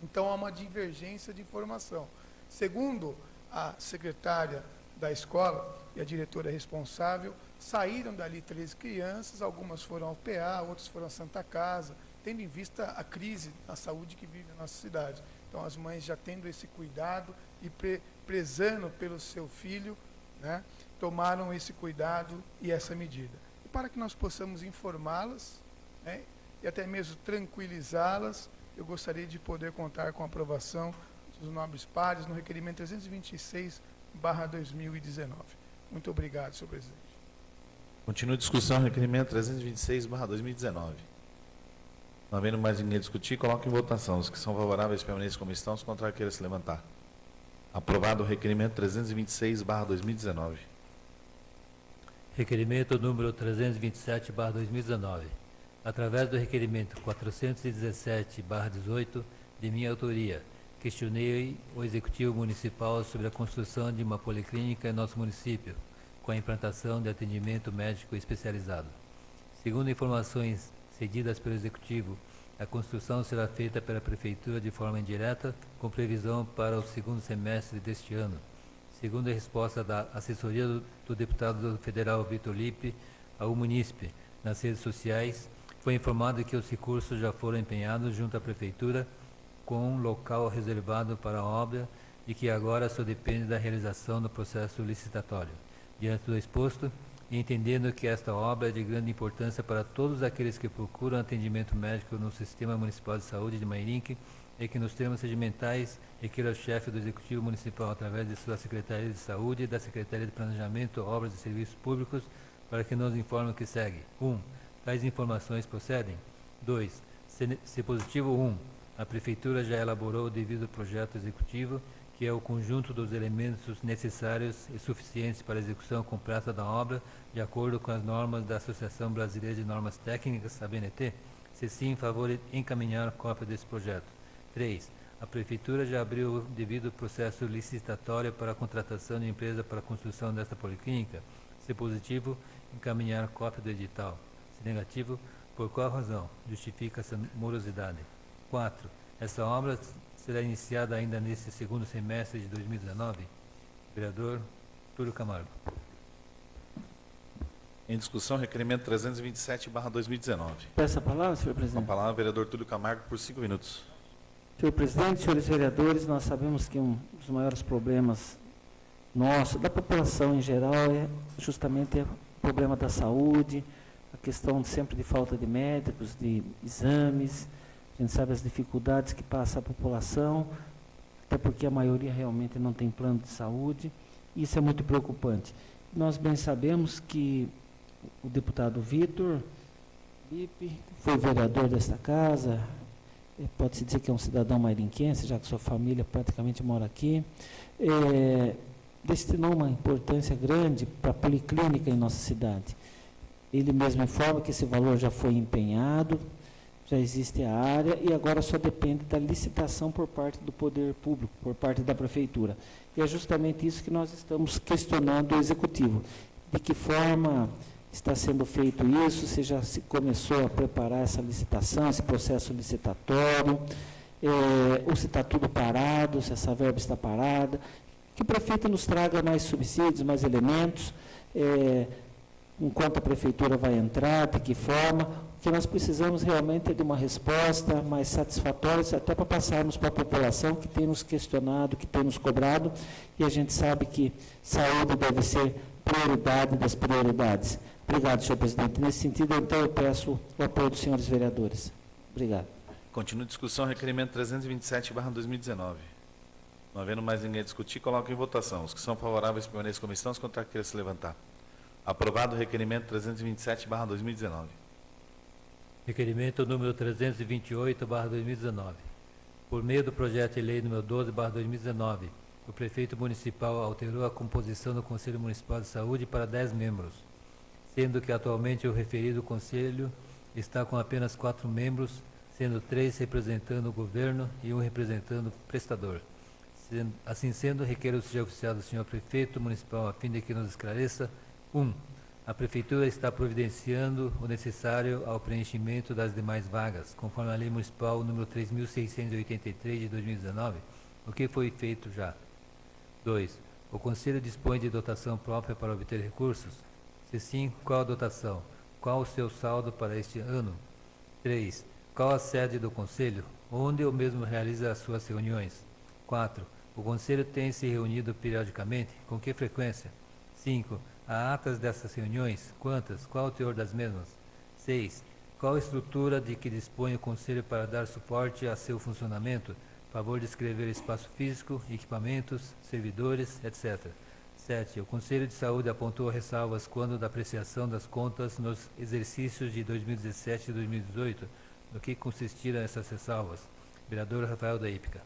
Speaker 3: Então, há uma divergência de informação. Segundo a secretária da escola e a diretora responsável, saíram dali 13 crianças, algumas foram ao PA, outras foram à Santa Casa, tendo em vista a crise na saúde que vive na nossa cidade. Então, as mães já tendo esse cuidado e prezando pelo seu filho, né, tomaram esse cuidado e essa medida. E para que nós possamos informá-las, né, e até mesmo tranquilizá-las, eu gostaria de poder contar com a aprovação dos nobres pares no requerimento 326/2019. Muito obrigado, senhor presidente.
Speaker 1: Continua a discussão, requerimento 326/2019. Não havendo mais ninguém discutir, coloque em votação. Os que são favoráveis permaneçam como estão, os contrários queiram se levantar. Aprovado o requerimento 326/2019.
Speaker 2: Requerimento número 327/2019. Através do requerimento 417/18, de minha autoria, questionei o Executivo Municipal sobre a construção de uma policlínica em nosso município, com a implantação de atendimento médico especializado. Segundo informações cedidas pelo Executivo, a construção será feita pela Prefeitura de forma indireta, com previsão para o segundo semestre deste ano. Segundo a resposta da assessoria do deputado federal Vitor Lippe ao munícipe nas redes sociais, foi informado que os recursos já foram empenhados junto à Prefeitura com um local reservado para a obra e que agora só depende da realização do processo licitatório. Diante do exposto, e entendendo que esta obra é de grande importância para todos aqueles que procuram atendimento médico no Sistema Municipal de Saúde de Mairinque, e que nos termos regimentais requer ao chefe do Executivo Municipal, através de sua Secretaria de Saúde e da Secretaria de Planejamento, Obras e Serviços Públicos, para que nos informe o que segue. 1. Tais informações procedem. 2. Se positivo 1, a Prefeitura já elaborou o devido projeto executivo, que é o conjunto dos elementos necessários e suficientes para a execução completa da obra, de acordo com as normas da Associação Brasileira de Normas Técnicas, a ABNT. Se sim, favor de encaminhar cópia desse projeto. 3. A Prefeitura já abriu o devido processo licitatório para a contratação de empresa para a construção desta policlínica. Se positivo, encaminhar cópia do edital. Se negativo, por qual razão? Justifica essa morosidade. 4. Essa obra será iniciada ainda nesse segundo semestre de 2019. Vereador Túlio Camargo.
Speaker 1: Em discussão, requerimento 327/2019.
Speaker 5: Peço a palavra, senhor
Speaker 1: Com a
Speaker 5: presidente.
Speaker 1: palavra, vereador Túlio Camargo, por 5 minutos.
Speaker 5: Senhor presidente, senhores vereadores, nós sabemos que um dos maiores problemas nosso, da população em geral, é justamente o problema da saúde, a questão sempre de falta de médicos, de exames. A gente sabe as dificuldades que passa a população, até porque a maioria realmente não tem plano de saúde. Isso é muito preocupante. Nós bem sabemos que o deputado Vitor Lippe foi vereador desta casa, pode-se dizer que é um cidadão mairinquense, já que sua família praticamente mora aqui, destinou uma importância grande para a policlínica em nossa cidade. Ele mesmo informa que esse valor já foi empenhado, já existe a área e agora só depende da licitação por parte do poder público, por parte da Prefeitura. E é justamente isso que nós estamos questionando o Executivo. De que forma está sendo feito isso, se já se começou a preparar essa licitação, esse processo licitatório, ou se está tudo parado, se essa verba está parada, que o prefeito nos traga mais subsídios, mais elementos, enquanto a Prefeitura vai entrar, de que forma, o que nós precisamos realmente é de uma resposta mais satisfatória, até para passarmos para a população que tem nos questionado, que tem nos cobrado, e a gente sabe que saúde deve ser prioridade das prioridades. Obrigado, senhor presidente. Nesse sentido, então, eu peço o apoio dos senhores vereadores. Obrigado.
Speaker 1: Continua a discussão, requerimento 327/2019. Não havendo mais ninguém a discutir, coloco em votação. Os que são favoráveis permaneçam como estão, os contrários queiram se levantar. Aprovado o requerimento 327/2019.
Speaker 2: Requerimento número 328/2019. Por meio do projeto de lei número 12/2019, o prefeito municipal alterou a composição do Conselho Municipal de Saúde para 10 membros, sendo que atualmente o referido conselho está com apenas 4 membros, sendo 3 representando o governo e 1 representando o prestador. Assim sendo, requer o sigilo oficial do senhor prefeito municipal a fim de que nos esclareça. 1. A Prefeitura está providenciando o necessário ao preenchimento das demais vagas, conforme a Lei Municipal número 3.683 de 2019, o que foi feito já. 2. O Conselho dispõe de dotação própria para obter recursos? Se sim, qual a dotação? Qual o seu saldo para este ano? 3. Qual a sede do Conselho? Onde o mesmo realiza as suas reuniões? 4. O Conselho tem se reunido periodicamente? Com que frequência? 5. Há atas dessas reuniões? Quantas? Qual o teor das mesmas? 6. Qual a estrutura de que dispõe o Conselho para dar suporte a seu funcionamento? Favor de descrever espaço físico, equipamentos, servidores, etc. 7. O Conselho de Saúde apontou ressalvas quando da apreciação das contas nos exercícios de 2017 e 2018, No que consistiram essas ressalvas? Vereador Rafael da Hípica.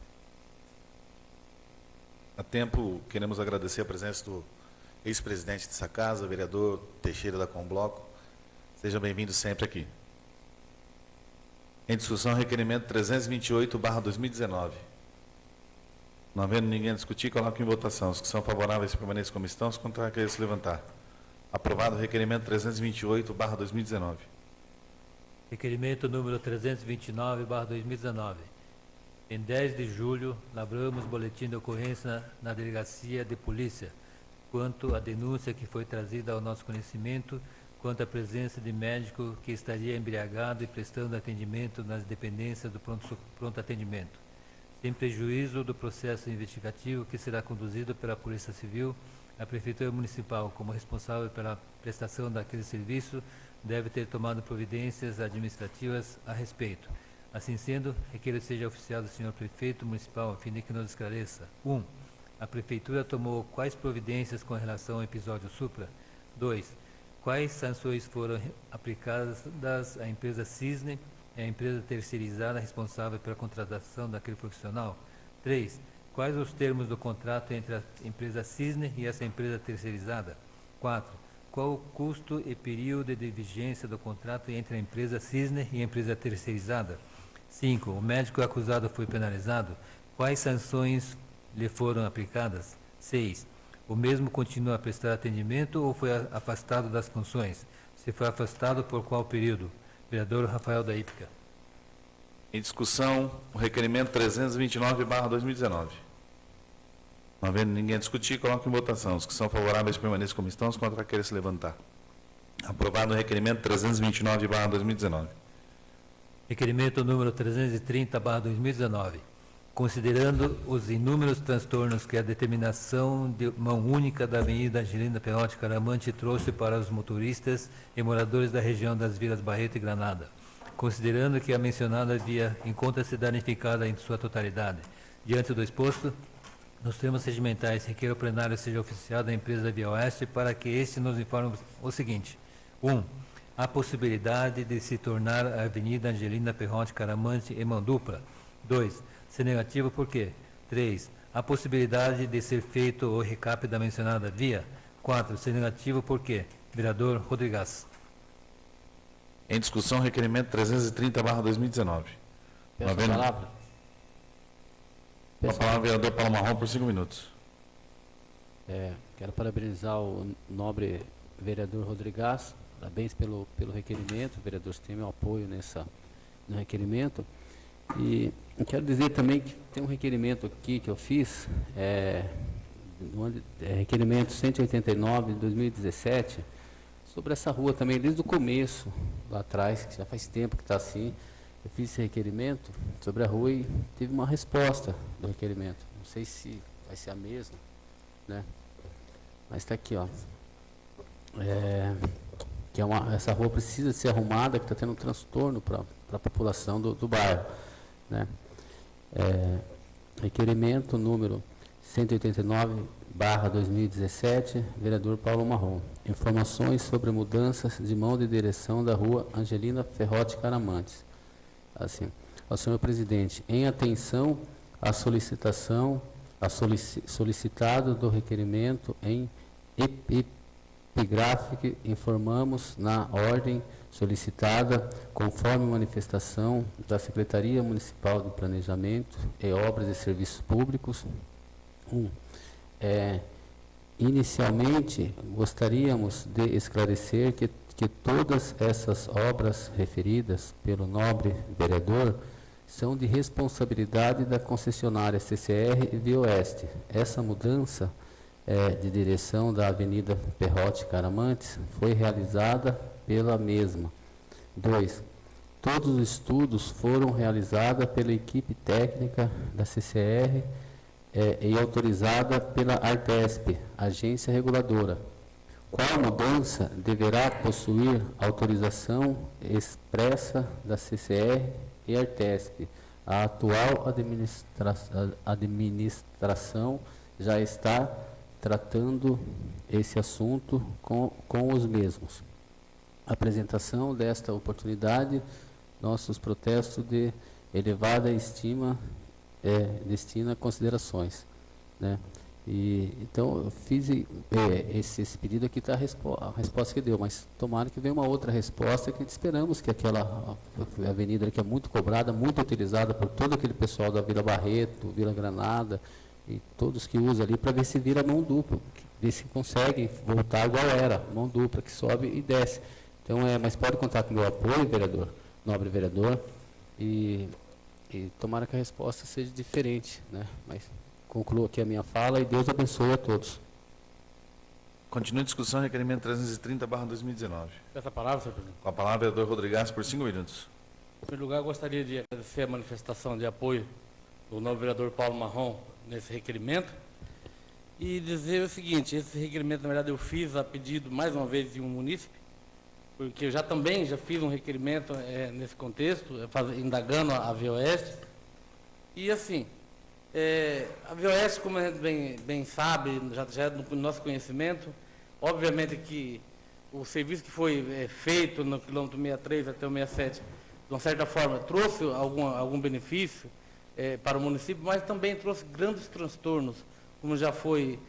Speaker 1: A tempo, queremos agradecer a presença do ex-presidente dessa casa, vereador Teixeira da Combloco. Seja bem-vindo sempre aqui. Em discussão, requerimento 328/2019. Não havendo ninguém a discutir, coloco em votação. Os que são favoráveis permaneçam como estão, os contrários querem se levantar. Aprovado o requerimento 328/2019.
Speaker 2: Requerimento número 329/2019. Em 10 de julho, lavramos boletim de ocorrência na Delegacia de Polícia, quanto à denúncia que foi trazida ao nosso conhecimento, quanto à presença de médico que estaria embriagado e prestando atendimento nas dependências do pronto atendimento. Sem prejuízo do processo investigativo que será conduzido pela Polícia Civil, a Prefeitura Municipal, como responsável pela prestação daquele serviço, deve ter tomado providências administrativas a respeito. Assim sendo, requer seja oficiado o senhor Prefeito Municipal, a fim de que nos esclareça. 1. A Prefeitura tomou quais providências com relação ao episódio Supra? 2. Quais sanções foram aplicadas à empresa Cisne, a empresa terceirizada responsável pela contratação daquele profissional? 3. Quais os termos do contrato entre a empresa Cisne e essa empresa terceirizada? 4. Qual o custo e período de vigência do contrato entre a empresa Cisne e a empresa terceirizada? 5. O médico acusado foi penalizado. Quais sanções lhe foram aplicadas? 6. O mesmo continua a prestar atendimento ou foi afastado das funções? Se foi afastado, por qual período? Vereador Rafael da Hípica.
Speaker 1: Em discussão, o requerimento 329/2019. Não havendo ninguém a discutir, coloco em votação. Os que são favoráveis permaneçam como estão, os contrários querem se levantar. Aprovado o requerimento 329/2019.
Speaker 2: Requerimento número 330/2019. Considerando os inúmeros transtornos que a determinação de mão única da Avenida Angelina Perrotti Caramante trouxe para os motoristas e moradores da região das vilas Barreto e Granada. Considerando que a mencionada via encontra-se danificada em sua totalidade. Diante do exposto, nos termos regimentais, requer ao plenário seja oficiado à empresa da Via Oeste para que este nos informe o seguinte. 1. A possibilidade de se tornar a Avenida Angelina Perrotti Caramante e mão dupla. 2. Se negativo, por quê? 3. A possibilidade de ser feito o recap da mencionada via. 4. Se negativo, por quê? Vereador Rodrigues.
Speaker 1: Em discussão, requerimento 330/2019.
Speaker 6: Peço a palavra.
Speaker 1: Com a palavra, vereador Paulo Marrom, por 5 minutos.
Speaker 6: Quero parabenizar o nobre vereador Rodrigues. Parabéns pelo requerimento. O vereador tem meu apoio no requerimento. E quero dizer também que tem um requerimento aqui que eu fiz, requerimento 189 de 2017, sobre essa rua também, desde o começo, lá atrás, que já faz tempo que está assim. Eu fiz esse requerimento sobre a rua e teve uma resposta do requerimento. Não sei se vai ser a mesma, né? Mas está aqui, ó. Essa rua precisa ser arrumada, que está tendo um transtorno para a população do bairro, né? Requerimento número 189/2017, vereador Paulo Marrom. Informações sobre mudanças de mão de direção da rua Angelina Perrotti Caramantes. Assim, ao senhor presidente, em atenção à solicitação, solicitado do requerimento em epigráfico, informamos na ordem solicitada, conforme manifestação da Secretaria Municipal de Planejamento e Obras e Serviços Públicos. Inicialmente, gostaríamos de esclarecer que todas essas obras referidas pelo nobre vereador são de responsabilidade da concessionária CCR e Via Oeste. Essa mudança de direção da Avenida Perrotti Caramantes foi realizada pela mesma. 2. Todos os estudos foram realizados pela equipe técnica da CCR e autorizada pela Artesp, agência reguladora. Qual mudança deverá possuir autorização expressa da CCR e Artesp? A atual administração já está tratando esse assunto com os mesmos. A apresentação desta oportunidade nossos protestos de elevada estima destina a considerações, né? E, então, eu fiz esse pedido aqui, está a resposta que deu, mas tomara que venha uma outra resposta, que esperamos que aquela avenida que é muito cobrada, muito utilizada por todo aquele pessoal da Vila Barreto, Vila Granada, e todos que usam ali, para ver se vira mão dupla, ver se consegue voltar igual era, mão dupla, que sobe e desce. Então, mas pode contar com o meu apoio, vereador, nobre vereador, e tomara que a resposta seja diferente, né? Mas concluo aqui a minha fala e Deus abençoe a todos.
Speaker 1: Continua a discussão, requerimento 330/2019.
Speaker 7: Essa palavra, senhor presidente.
Speaker 1: Com a palavra, vereador Rodrigues, por 5 minutos.
Speaker 7: Em primeiro lugar, gostaria de agradecer a manifestação de apoio do novo vereador Paulo Marrom nesse requerimento e dizer o seguinte: esse requerimento, na verdade, eu fiz a pedido, mais uma vez, de um munícipe, porque eu também já fiz um requerimento nesse contexto, indagando a VOS. E, assim, a VOS, como a gente bem sabe, já é do nosso conhecimento, obviamente que o serviço que foi feito no quilômetro 63 até o 67, de uma certa forma, trouxe algum benefício para o município, mas também trouxe grandes transtornos, como já foi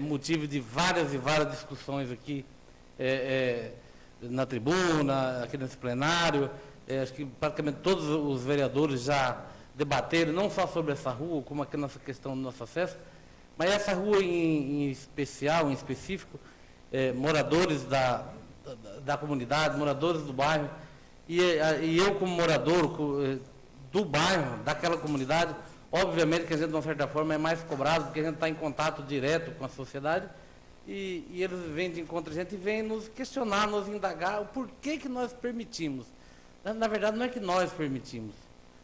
Speaker 7: motivo de várias e várias discussões aqui na tribuna, aqui nesse plenário. Acho que praticamente todos os vereadores já debateram, não só sobre essa rua, como aqui nessa questão do nosso acesso, mas essa rua em especial, em específico, moradores da comunidade, moradores do bairro, e eu como morador do bairro, daquela comunidade, obviamente que a gente, de uma certa forma, é mais cobrado, porque a gente está em contato direto com a sociedade, e eles vêm de encontro a gente e vêm nos questionar, nos indagar o porquê que nós permitimos. Na verdade, não é que nós permitimos.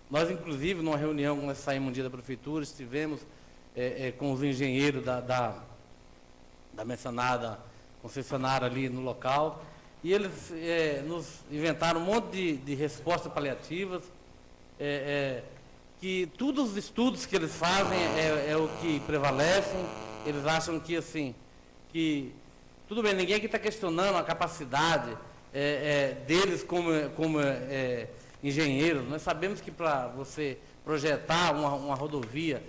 Speaker 7: Nós, inclusive, numa reunião, quando nós saímos um dia da prefeitura, estivemos com os engenheiros da mencionada concessionária ali no local, e eles nos inventaram um monte de respostas paliativas, que todos os estudos que eles fazem é o que prevalecem. Eles acham que, assim, que tudo bem, ninguém aqui está questionando a capacidade deles como engenheiros. Nós sabemos que para você projetar uma rodovia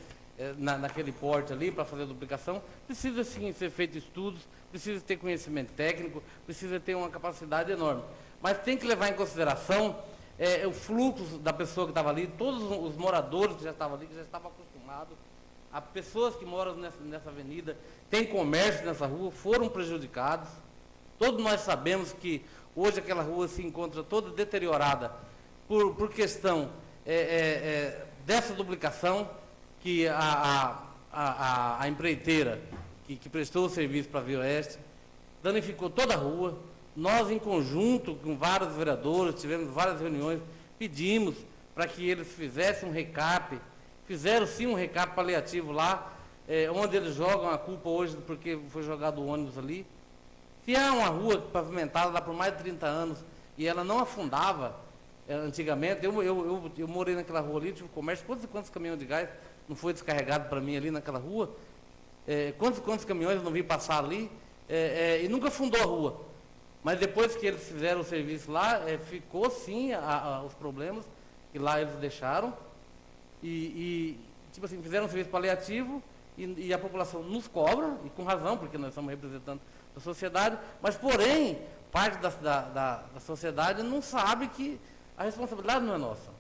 Speaker 7: naquele porte ali, para fazer a duplicação, precisa sim ser feito estudos, precisa ter conhecimento técnico, precisa ter uma capacidade enorme. Mas tem que levar em consideração o fluxo da pessoa que estava ali, todos os moradores que já estavam ali, que já estavam acostumados, as pessoas que moram nessa avenida, têm comércio nessa rua, foram prejudicados. Todos nós sabemos que hoje aquela rua se encontra toda deteriorada por questão dessa duplicação que a empreiteira que prestou o serviço para a Via Oeste danificou toda a rua. Nós, em conjunto com vários vereadores, tivemos várias reuniões, pedimos para que eles fizessem um recap, fizeram sim um recap paliativo lá, onde eles jogam a culpa hoje porque foi jogado o ônibus ali. Se há uma rua pavimentada lá por mais de 30 anos e ela não afundava antigamente, eu morei naquela rua ali, tive comércio, quantos caminhões de gás não foi descarregado para mim ali naquela rua? Quantos caminhões não vi passar ali? E nunca afundou a rua. Mas depois que eles fizeram o serviço lá, ficou sim os problemas que lá eles deixaram. Tipo assim, fizeram um serviço paliativo e a população nos cobra, e com razão, porque nós estamos representando a sociedade, mas, porém, parte da sociedade não sabe que a responsabilidade não é nossa.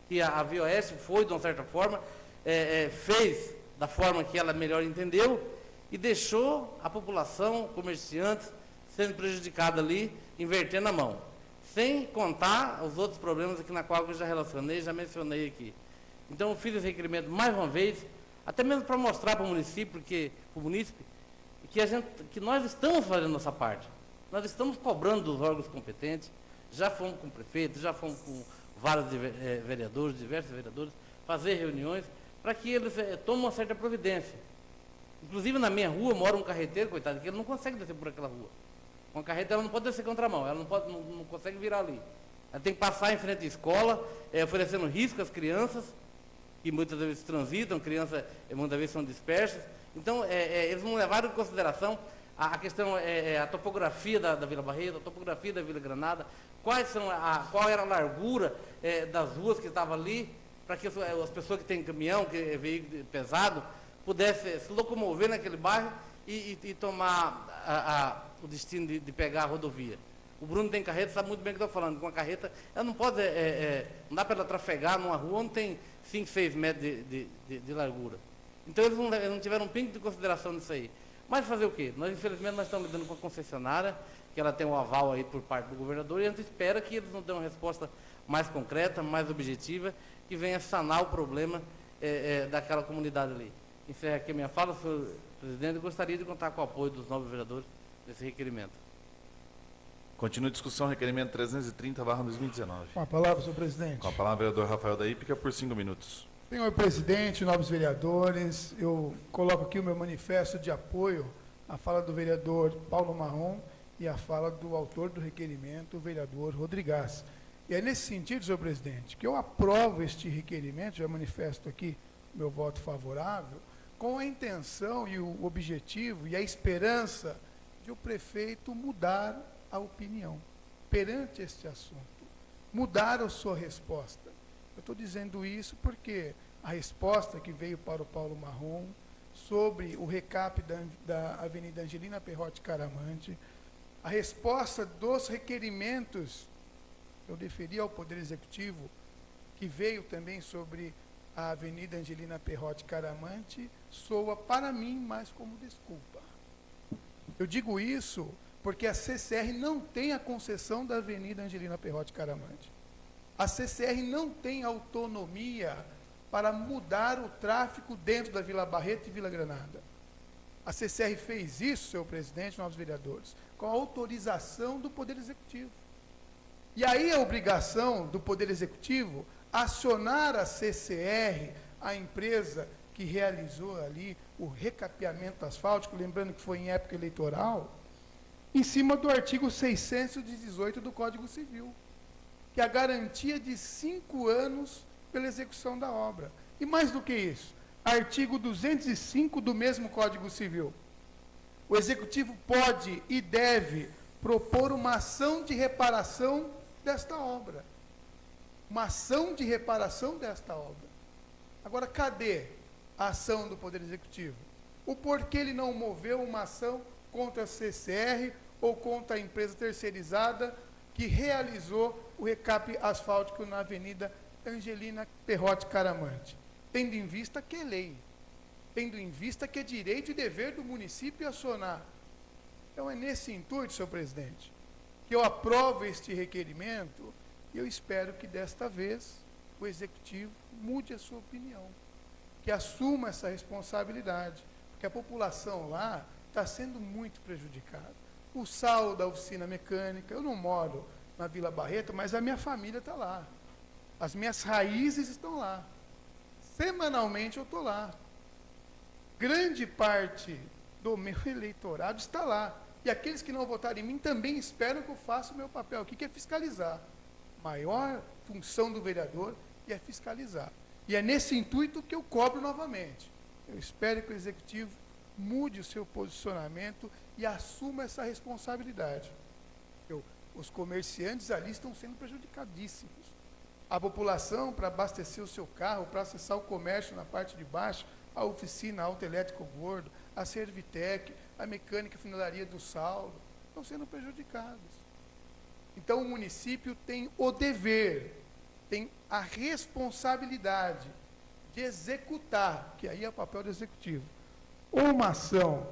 Speaker 7: Que a Via Oeste foi, de uma certa forma, fez da forma que ela melhor entendeu e deixou a população, comerciantes, sendo prejudicada ali, invertendo a mão. Sem contar os outros problemas aqui na qual eu já relacionei, já mencionei aqui. Então, eu fiz esse requerimento mais uma vez, até mesmo para mostrar para o município, que nós estamos fazendo a nossa parte. Nós estamos cobrando dos órgãos competentes, já fomos com o prefeito, já fomos com vários vereadores, diversos vereadores, fazer reuniões para que eles tomem uma certa providência. Inclusive, na minha rua, mora um carreteiro, coitado, que ele não consegue descer por aquela rua. Uma carreta, ela não pode descer contramão, ela não consegue virar ali. Ela tem que passar em frente à escola, oferecendo risco às crianças, que muitas vezes transitam, crianças muitas vezes são dispersas. Então, eles não levaram em consideração a questão, a topografia da Vila Barreto, a topografia da Vila Granada, qual era a largura das ruas que estavam ali, para que as pessoas que têm caminhão, que é veículo pesado, pudessem se locomover naquele bairro e tomar o destino de pegar a rodovia. O Bruno tem carreta, sabe muito bem o que eu estou falando. Com a carreta, ela não pode, não dá para ela trafegar numa rua onde tem 5, 6 metros de largura. Então eles não tiveram um pingo de consideração nisso aí. Mas fazer o quê? Infelizmente, nós estamos lidando com a concessionária, que ela tem um aval aí por parte do governador, e a gente espera que eles nos dêem uma resposta mais concreta, mais objetiva, que venha sanar o problema daquela comunidade ali. Encerro aqui a minha fala, senhor presidente, e gostaria de contar com o apoio dos novos vereadores nesse requerimento.
Speaker 1: Continua a discussão, requerimento 330/2019.
Speaker 3: Com a palavra, senhor presidente.
Speaker 1: Com a palavra, vereador Rafael da Hípica, por 5 minutos.
Speaker 3: Senhor presidente, nobres vereadores, eu coloco aqui o meu manifesto de apoio à fala do vereador Paulo Marrom e à fala do autor do requerimento, o vereador Rodrigues. E é nesse sentido, senhor presidente, que eu aprovo este requerimento, já manifesto aqui meu voto favorável, com a intenção e o objetivo e a esperança de o prefeito mudar a opinião perante este assunto, mudar a sua resposta. Eu estou dizendo isso porque a resposta que veio para o Paulo Marrom sobre o recap da Avenida Angelina Perrotti Caramante, a resposta dos requerimentos eu deferi ao Poder Executivo, que veio também sobre a Avenida Angelina Perrotti Caramante, soa para mim mais como desculpa. Eu digo isso porque a CCR não tem a concessão da Avenida Angelina Perrotti Caramante. A CCR não tem autonomia para mudar o tráfego dentro da Vila Barreto e Vila Granada. A CCR fez isso, senhor presidente, novos vereadores, com a autorização do Poder Executivo. E aí a obrigação do Poder Executivo acionar a CCR, a empresa que realizou ali o recapeamento asfáltico, lembrando que foi em época eleitoral, em cima do artigo 618 do Código Civil, que é a garantia de 5 anos pela execução da obra. E mais do que isso, artigo 205 do mesmo Código Civil. O Executivo pode e deve propor uma ação de reparação desta obra. Uma ação de reparação desta obra. Agora, cadê a ação do Poder Executivo? O porquê ele não moveu uma ação contra a CCR ou contra a empresa terceirizada que realizou o recap asfáltico na Avenida Angelina Perrotti Caramante? Tendo em vista que é lei, tendo em vista que é direito e dever do município acionar. Então é nesse intuito, senhor presidente, que eu aprovo este requerimento e eu espero que desta vez o Executivo mude a sua opinião, que assuma essa responsabilidade, porque a população lá está sendo muito prejudicada. O sal da oficina mecânica, eu não moro na Vila Barreto, mas a minha família está lá. As minhas raízes estão lá. Semanalmente eu estou lá. Grande parte do meu eleitorado está lá. E aqueles que não votaram em mim também esperam que eu faça o meu papel aqui, que é fiscalizar. Maior função do vereador é fiscalizar. E é nesse intuito que eu cobro novamente. Eu espero que o Executivo mude o seu posicionamento e assuma essa responsabilidade. Os comerciantes ali estão sendo prejudicadíssimos. A população, para abastecer o seu carro, para acessar o comércio na parte de baixo, a oficina, a autoelétrico gordo, a Servitec, a mecânica e funilaria do Saulo, estão sendo prejudicados. Então, o município tem o dever, tem a responsabilidade de executar, que aí é o papel do Executivo, uma ação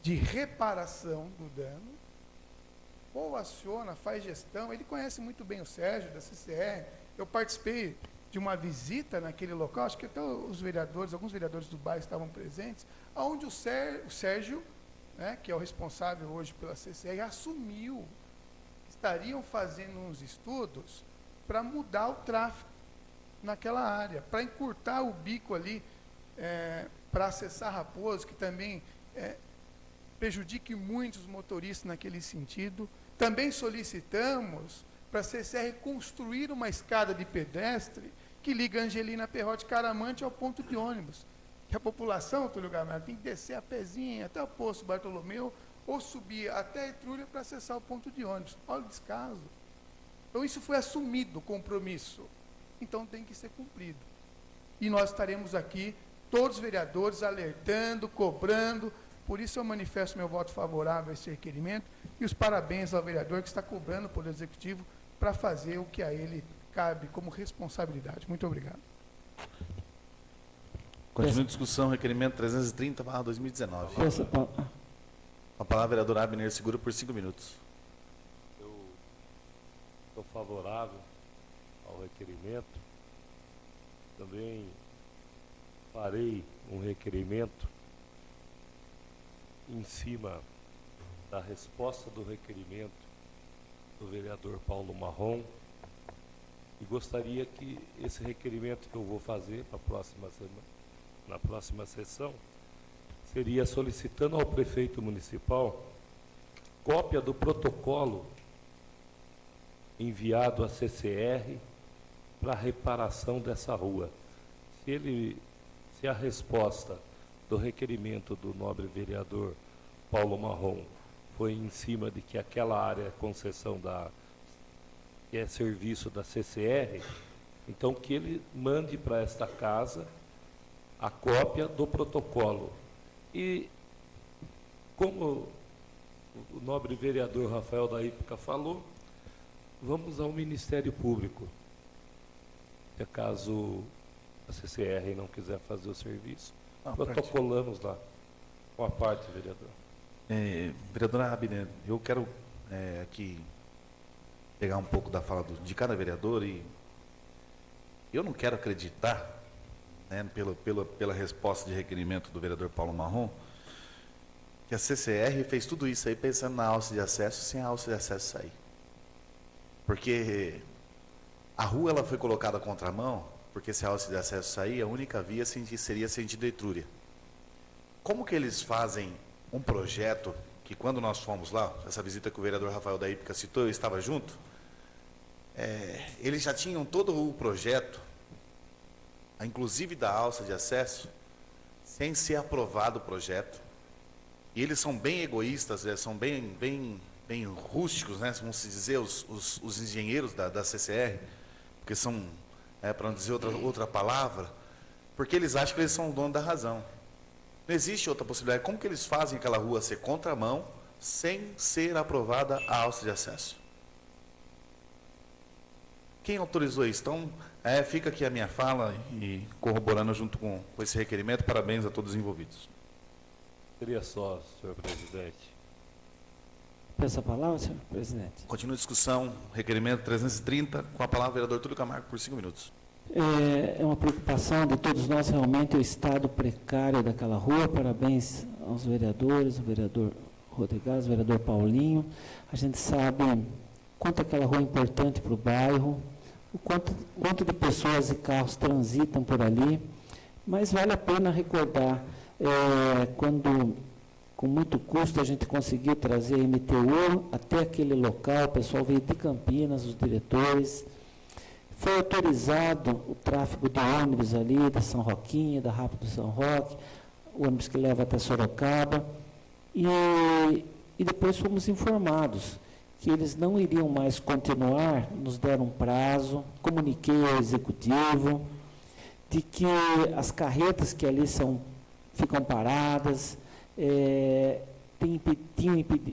Speaker 3: de reparação do dano, ou aciona, faz gestão. Ele conhece muito bem o Sérgio, da CCR. Eu participei de uma visita naquele local, acho que até os vereadores, alguns vereadores do bairro estavam presentes, onde o Sérgio, né, que é o responsável hoje pela CCR, assumiu que estariam fazendo uns estudos para mudar o tráfego naquela área, para encurtar o bico ali, para acessar Raposo, que também prejudique muitos motoristas naquele sentido. Também solicitamos para a CCR construir uma escada de pedestre que liga Angelina Perrotti Caramante ao ponto de ônibus. Que a população, Túlio Gamarra, tem que descer a pezinha até o posto Bartolomeu ou subir até a Etrúria para acessar o ponto de ônibus. Olha o descaso. Então, isso foi assumido, o compromisso. Então, tem que ser cumprido. E nós estaremos aqui, todos os vereadores, alertando, cobrando. Por isso, eu manifesto meu voto favorável a esse requerimento e os parabéns ao vereador que está cobrando o Poder Executivo para fazer o que a ele cabe como responsabilidade. Muito obrigado.
Speaker 1: Continua a discussão, requerimento 330/2019. Com a palavra, vereador Abner Segura, por 5 minutos.
Speaker 8: Eu sou favorável ao requerimento. Também farei um requerimento em cima da resposta do requerimento do vereador Paulo Marrom, e gostaria que esse requerimento que eu vou fazer para a próxima semana, na próxima sessão, seria solicitando ao prefeito municipal cópia do protocolo enviado à CCR para a reparação dessa rua. Se a resposta do requerimento do nobre vereador Paulo Marrom foi em cima de que aquela área é concessão que é serviço da CCR, então que ele mande para esta casa a cópia do protocolo. E, como o nobre vereador Rafael da Ípica falou, vamos ao Ministério Público. Se acaso a CCR não quiser fazer o serviço, protocolamos lá com a parte, vereador.
Speaker 1: Vereadora Abner, eu quero aqui pegar um pouco da fala de cada vereador, e eu não quero acreditar, né, pela resposta de requerimento do vereador Paulo Marrom, que a CCR fez tudo isso aí pensando na alça de acesso, sem a alça de acesso sair. Porque a rua ela foi colocada à contramão, porque se a alça de acesso sair, a única via seria sentido Etrúria. Como que eles fazem um projeto que, quando nós fomos lá, essa visita que o vereador Rafael da Ípica citou, eu estava junto, eles já tinham todo o projeto, inclusive da alça de acesso, sem ser aprovado o projeto. E eles são bem egoístas, são bem rústicos, né, vamos dizer, os engenheiros da CCR, porque são, para não dizer outra palavra, porque eles acham que eles são o dono da razão. Não existe outra possibilidade. Como que eles fazem aquela rua ser contramão sem ser aprovada a alça de acesso? Quem autorizou isso? Então, fica aqui a minha fala e corroborando junto com esse requerimento. Parabéns a todos os envolvidos.
Speaker 8: Seria só, senhor presidente.
Speaker 5: Peço a palavra, senhor presidente.
Speaker 1: Continua a discussão, requerimento 330, com a palavra o vereador Túlio Camargo, por 5 minutos.
Speaker 5: É uma preocupação de todos nós realmente o estado precário daquela rua. Parabéns aos vereadores, o vereador Rodrigues, o vereador Paulinho. A gente sabe quanto aquela rua é importante para o bairro, o quanto de pessoas e carros transitam por ali, mas vale a pena recordar, quando com muito custo a gente conseguiu trazer a MTU até aquele local, o pessoal veio de Campinas, os diretores. Foi autorizado o tráfego de ônibus ali, da São Roquinha, da Rápido São Roque, o ônibus que leva até Sorocaba, e depois fomos informados que eles não iriam mais continuar, nos deram um prazo, comuniquei ao executivo, de que as carretas que ali ficam paradas,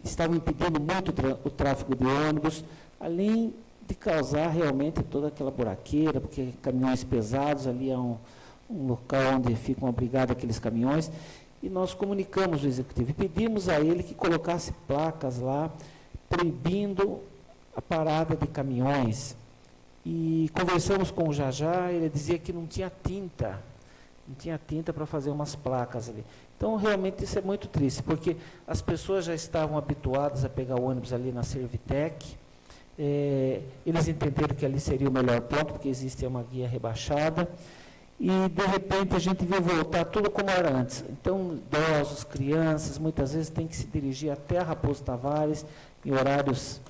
Speaker 5: estavam impedindo muito o tráfego de ônibus, além de causar realmente toda aquela buraqueira, porque caminhões pesados, ali é um local onde ficam abrigados aqueles caminhões, e nós comunicamos ao executivo, e pedimos a ele que colocasse placas lá, proibindo a parada de caminhões, e conversamos com o Jajá, ele dizia que não tinha tinta para fazer umas placas ali. Então, realmente, isso é muito triste, porque as pessoas já estavam habituadas a pegar o ônibus ali na Servitec. Eles entenderam que ali seria o melhor ponto, porque existe uma guia rebaixada, e, de repente, a gente viu voltar tudo como era antes. Então, idosos, crianças, muitas vezes têm que se dirigir até a Raposo Tavares, em horários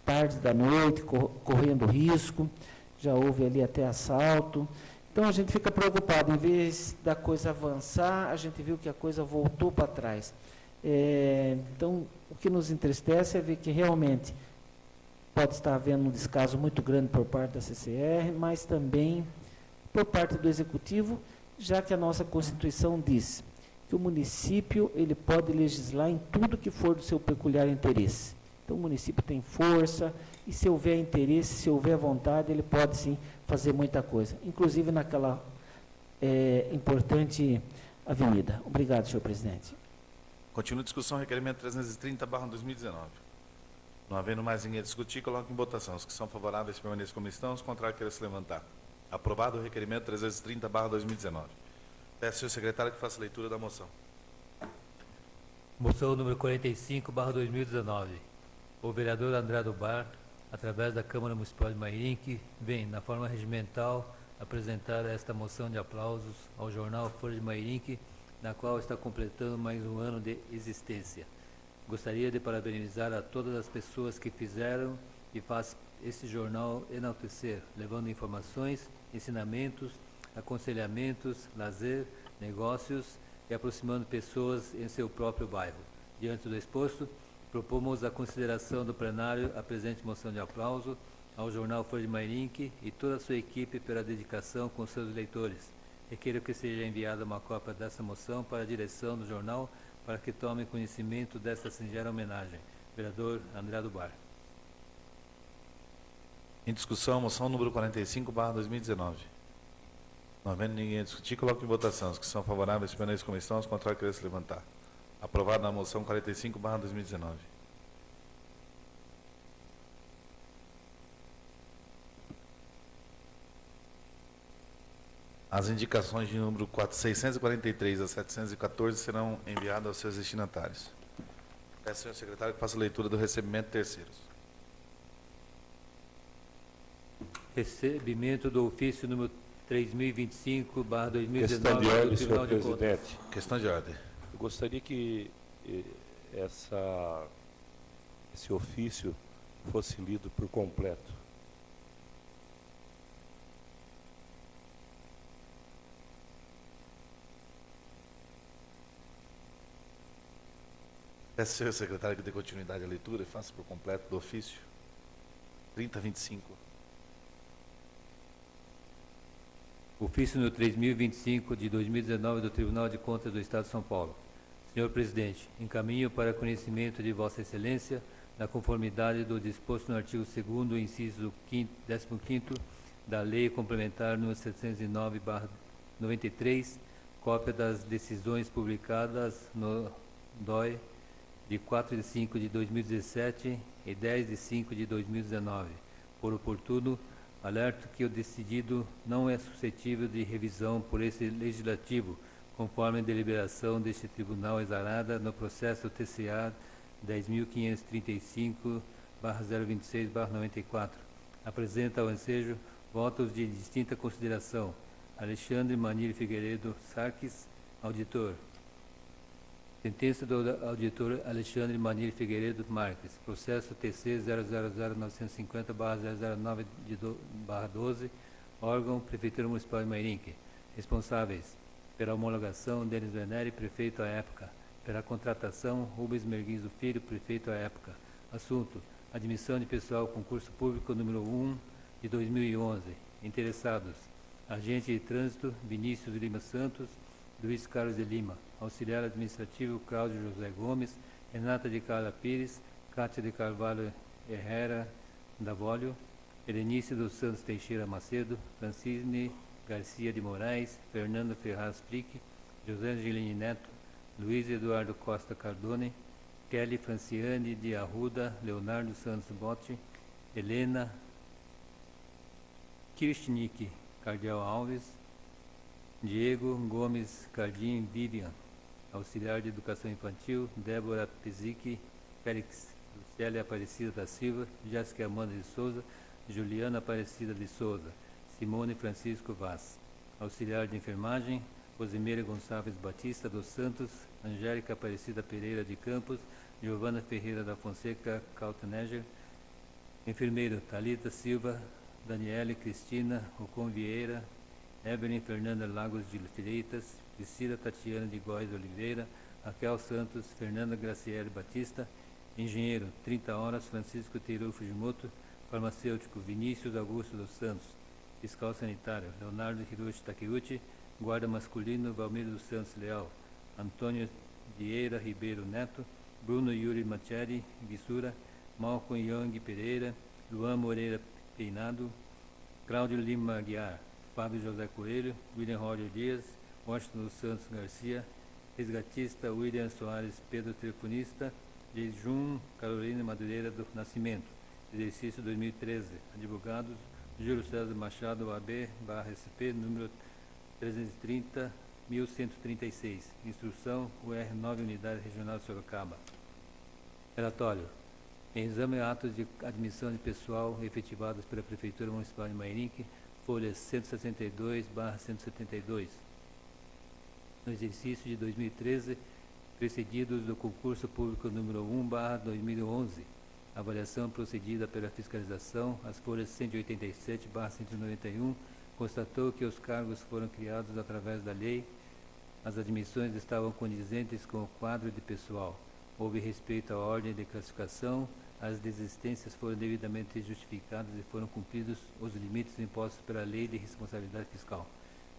Speaker 5: tarde da noite, correndo risco, já houve ali até assalto. Então, a gente fica preocupado, em vez da coisa avançar, a gente viu que a coisa voltou para trás. Então, o que nos entristece é ver que realmente pode estar havendo um descaso muito grande por parte da CCR, mas também por parte do Executivo, já que a nossa Constituição diz que o município ele pode legislar em tudo que for do seu peculiar interesse. Então, o município tem força e, se houver interesse, se houver vontade, ele pode, sim, fazer muita coisa, inclusive naquela importante avenida. Obrigado, senhor presidente.
Speaker 1: Continua a discussão, requerimento 330/2019. Não havendo mais ninguém a discutir, coloco em votação. Os que são favoráveis permaneçam como estão, os contrários queiram se levantar. Aprovado o requerimento 330/2019. Peço ao senhor secretário que faça a leitura da moção.
Speaker 2: Moção número 45/2019. O vereador André do Bar, através da Câmara Municipal de Mairinque, vem, na forma regimental, apresentar esta moção de aplausos ao jornal Folha de Mairinque, na qual está completando mais um ano de existência. Gostaria de parabenizar a todas as pessoas que fizeram e fazem esse jornal enaltecer, levando informações, ensinamentos, aconselhamentos, lazer, negócios e aproximando pessoas em seu próprio bairro. Diante do exposto, propomos a consideração do plenário a presente moção de aplauso ao jornal Folha de Mairinque e toda a sua equipe pela dedicação com seus leitores. Requeiro que seja enviada uma cópia dessa moção para a direção do jornal para que tome conhecimento desta singela homenagem. Vereador André do Bar.
Speaker 1: Em discussão, moção número 45/2019. Não havendo ninguém a discutir, coloco em votação. Os que são favoráveis permaneçam como estão, os contrários queiram se levantar. Aprovado na moção 45/2019. As indicações de número 643 a 714 serão enviadas aos seus destinatários. Peço ao senhor secretário que faça a leitura do recebimento de terceiros.
Speaker 2: Recebimento do ofício número 3025/2019
Speaker 8: Questão de
Speaker 2: do
Speaker 8: ordem,
Speaker 2: Tribunal
Speaker 8: senhor
Speaker 2: de Contas.
Speaker 8: presidente.
Speaker 1: Questão de ordem.
Speaker 8: Eu gostaria que esse ofício fosse lido por completo.
Speaker 1: Peço ao senhor secretário que dê continuidade à leitura e faça por completo do ofício 3025.
Speaker 2: Ofício número 3025 de 2019 do Tribunal de Contas do Estado de São Paulo. Senhor presidente, encaminho para conhecimento de Vossa Excelência, na conformidade do disposto no artigo 2º, inciso 15º da Lei Complementar número 709/93, cópia das decisões publicadas no DOI de 4 de 5 de 2017 e 10 de 5 de 2019. Por oportuno, alerto que o decidido não é suscetível de revisão por esse legislativo, conforme a deliberação deste tribunal exarada no processo TCA 10.535/026/94. Apresenta ao ensejo votos de distinta consideração. Alexandre Manir Figueiredo Sarques, auditor. Sentença do auditor Alexandre Manir Figueiredo Marques. Processo TC 000-950/009/12. Órgão Prefeitura Municipal de Mairinque. Responsáveis pela homologação, Denis Venere, prefeito à época. Pela contratação, Rubens Merguizo Filho, prefeito à época. Assunto: admissão de pessoal concurso público número 1 de 2011. Interessados: agente de trânsito Vinícius Lima Santos, Luiz Carlos de Lima. Auxiliar administrativo Cláudio José Gomes, Renata de Carla Pires, Cátia de Carvalho Herrera Davolio, Berenice dos Santos Teixeira Macedo, Francine Garcia de Moraes, Fernando Ferraz Frick, José Angelini Neto, Luiz Eduardo Costa Cardone, Kelly Franciane de Arruda, Leonardo Santos Botti, Helena Kirchnick Cardial Alves, Diego Gomes Cardim Vivian. Auxiliar de Educação Infantil, Débora Pesic, Félix Lucélia Aparecida da Silva, Jéssica Amanda de Souza, Juliana Aparecida de Souza, Simone Francisco Vaz. Auxiliar de Enfermagem, Rosimeira Gonçalves Batista dos Santos, Angélica Aparecida Pereira de Campos, Giovana Ferreira da Fonseca Kalteneger. Enfermeiro, Thalita Silva, Daniele Cristina Ocon Vieira, Evelyn Fernanda Lagos de Freitas, Priscila Tatiana de Góes Oliveira, Raquel Santos, Fernanda Graciele Batista, Engenheiro, 30 horas, Francisco Teru Fujimoto. Farmacêutico, Vinícius Augusto dos Santos. Fiscal sanitário, Leonardo Hiroshi Takeuchi. Guarda masculino, Valmir dos Santos Leal. Antônio Vieira Ribeiro Neto. Bruno Yuri Macheri Vissura. Malcolm Young Pereira. Luan Moreira Peinado. Cláudio Lima Aguiar. Fábio José Coelho. William Roger Dias. Washington dos Santos Garcia. Resgatista William Soares Pedro Telefonista. Jejum Carolina Madureira do Nascimento. Exercício 2013. Advogados Júlio César Machado AB/SP número 330.136. Instrução UR9 Unidade Regional de Sorocaba. Relatório. Em exame a atos de admissão de pessoal efetivados pela Prefeitura Municipal de Mairinque, folhas 162/172. No exercício de 2013, precedidos do concurso público número 1/2011. Avaliação procedida pela fiscalização, as folhas 187/191, constatou que os cargos foram criados através da lei, as admissões estavam condizentes com o quadro de pessoal, houve respeito à ordem de classificação, as desistências foram devidamente justificadas e foram cumpridos os limites impostos pela Lei de Responsabilidade Fiscal.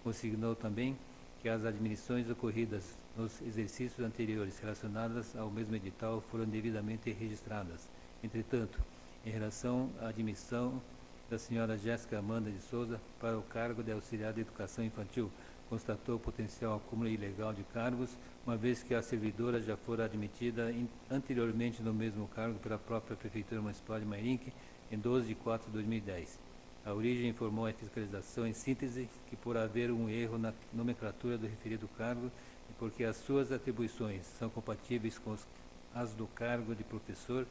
Speaker 2: Consignou também que as admissões ocorridas nos exercícios anteriores relacionadas ao mesmo edital foram devidamente registradas. Entretanto, em relação à admissão da senhora Jéssica Amanda de Souza para o cargo de auxiliar de educação infantil, constatou potencial acúmulo ilegal de cargos, uma vez que a servidora já fora admitida anteriormente no mesmo cargo pela própria Prefeitura Municipal de Mairinque em 12 de 4 de 2010. A origem informou à fiscalização, em síntese, que por haver um erro na nomenclatura do referido cargo e porque as suas atribuições são compatíveis com as do cargo de professor,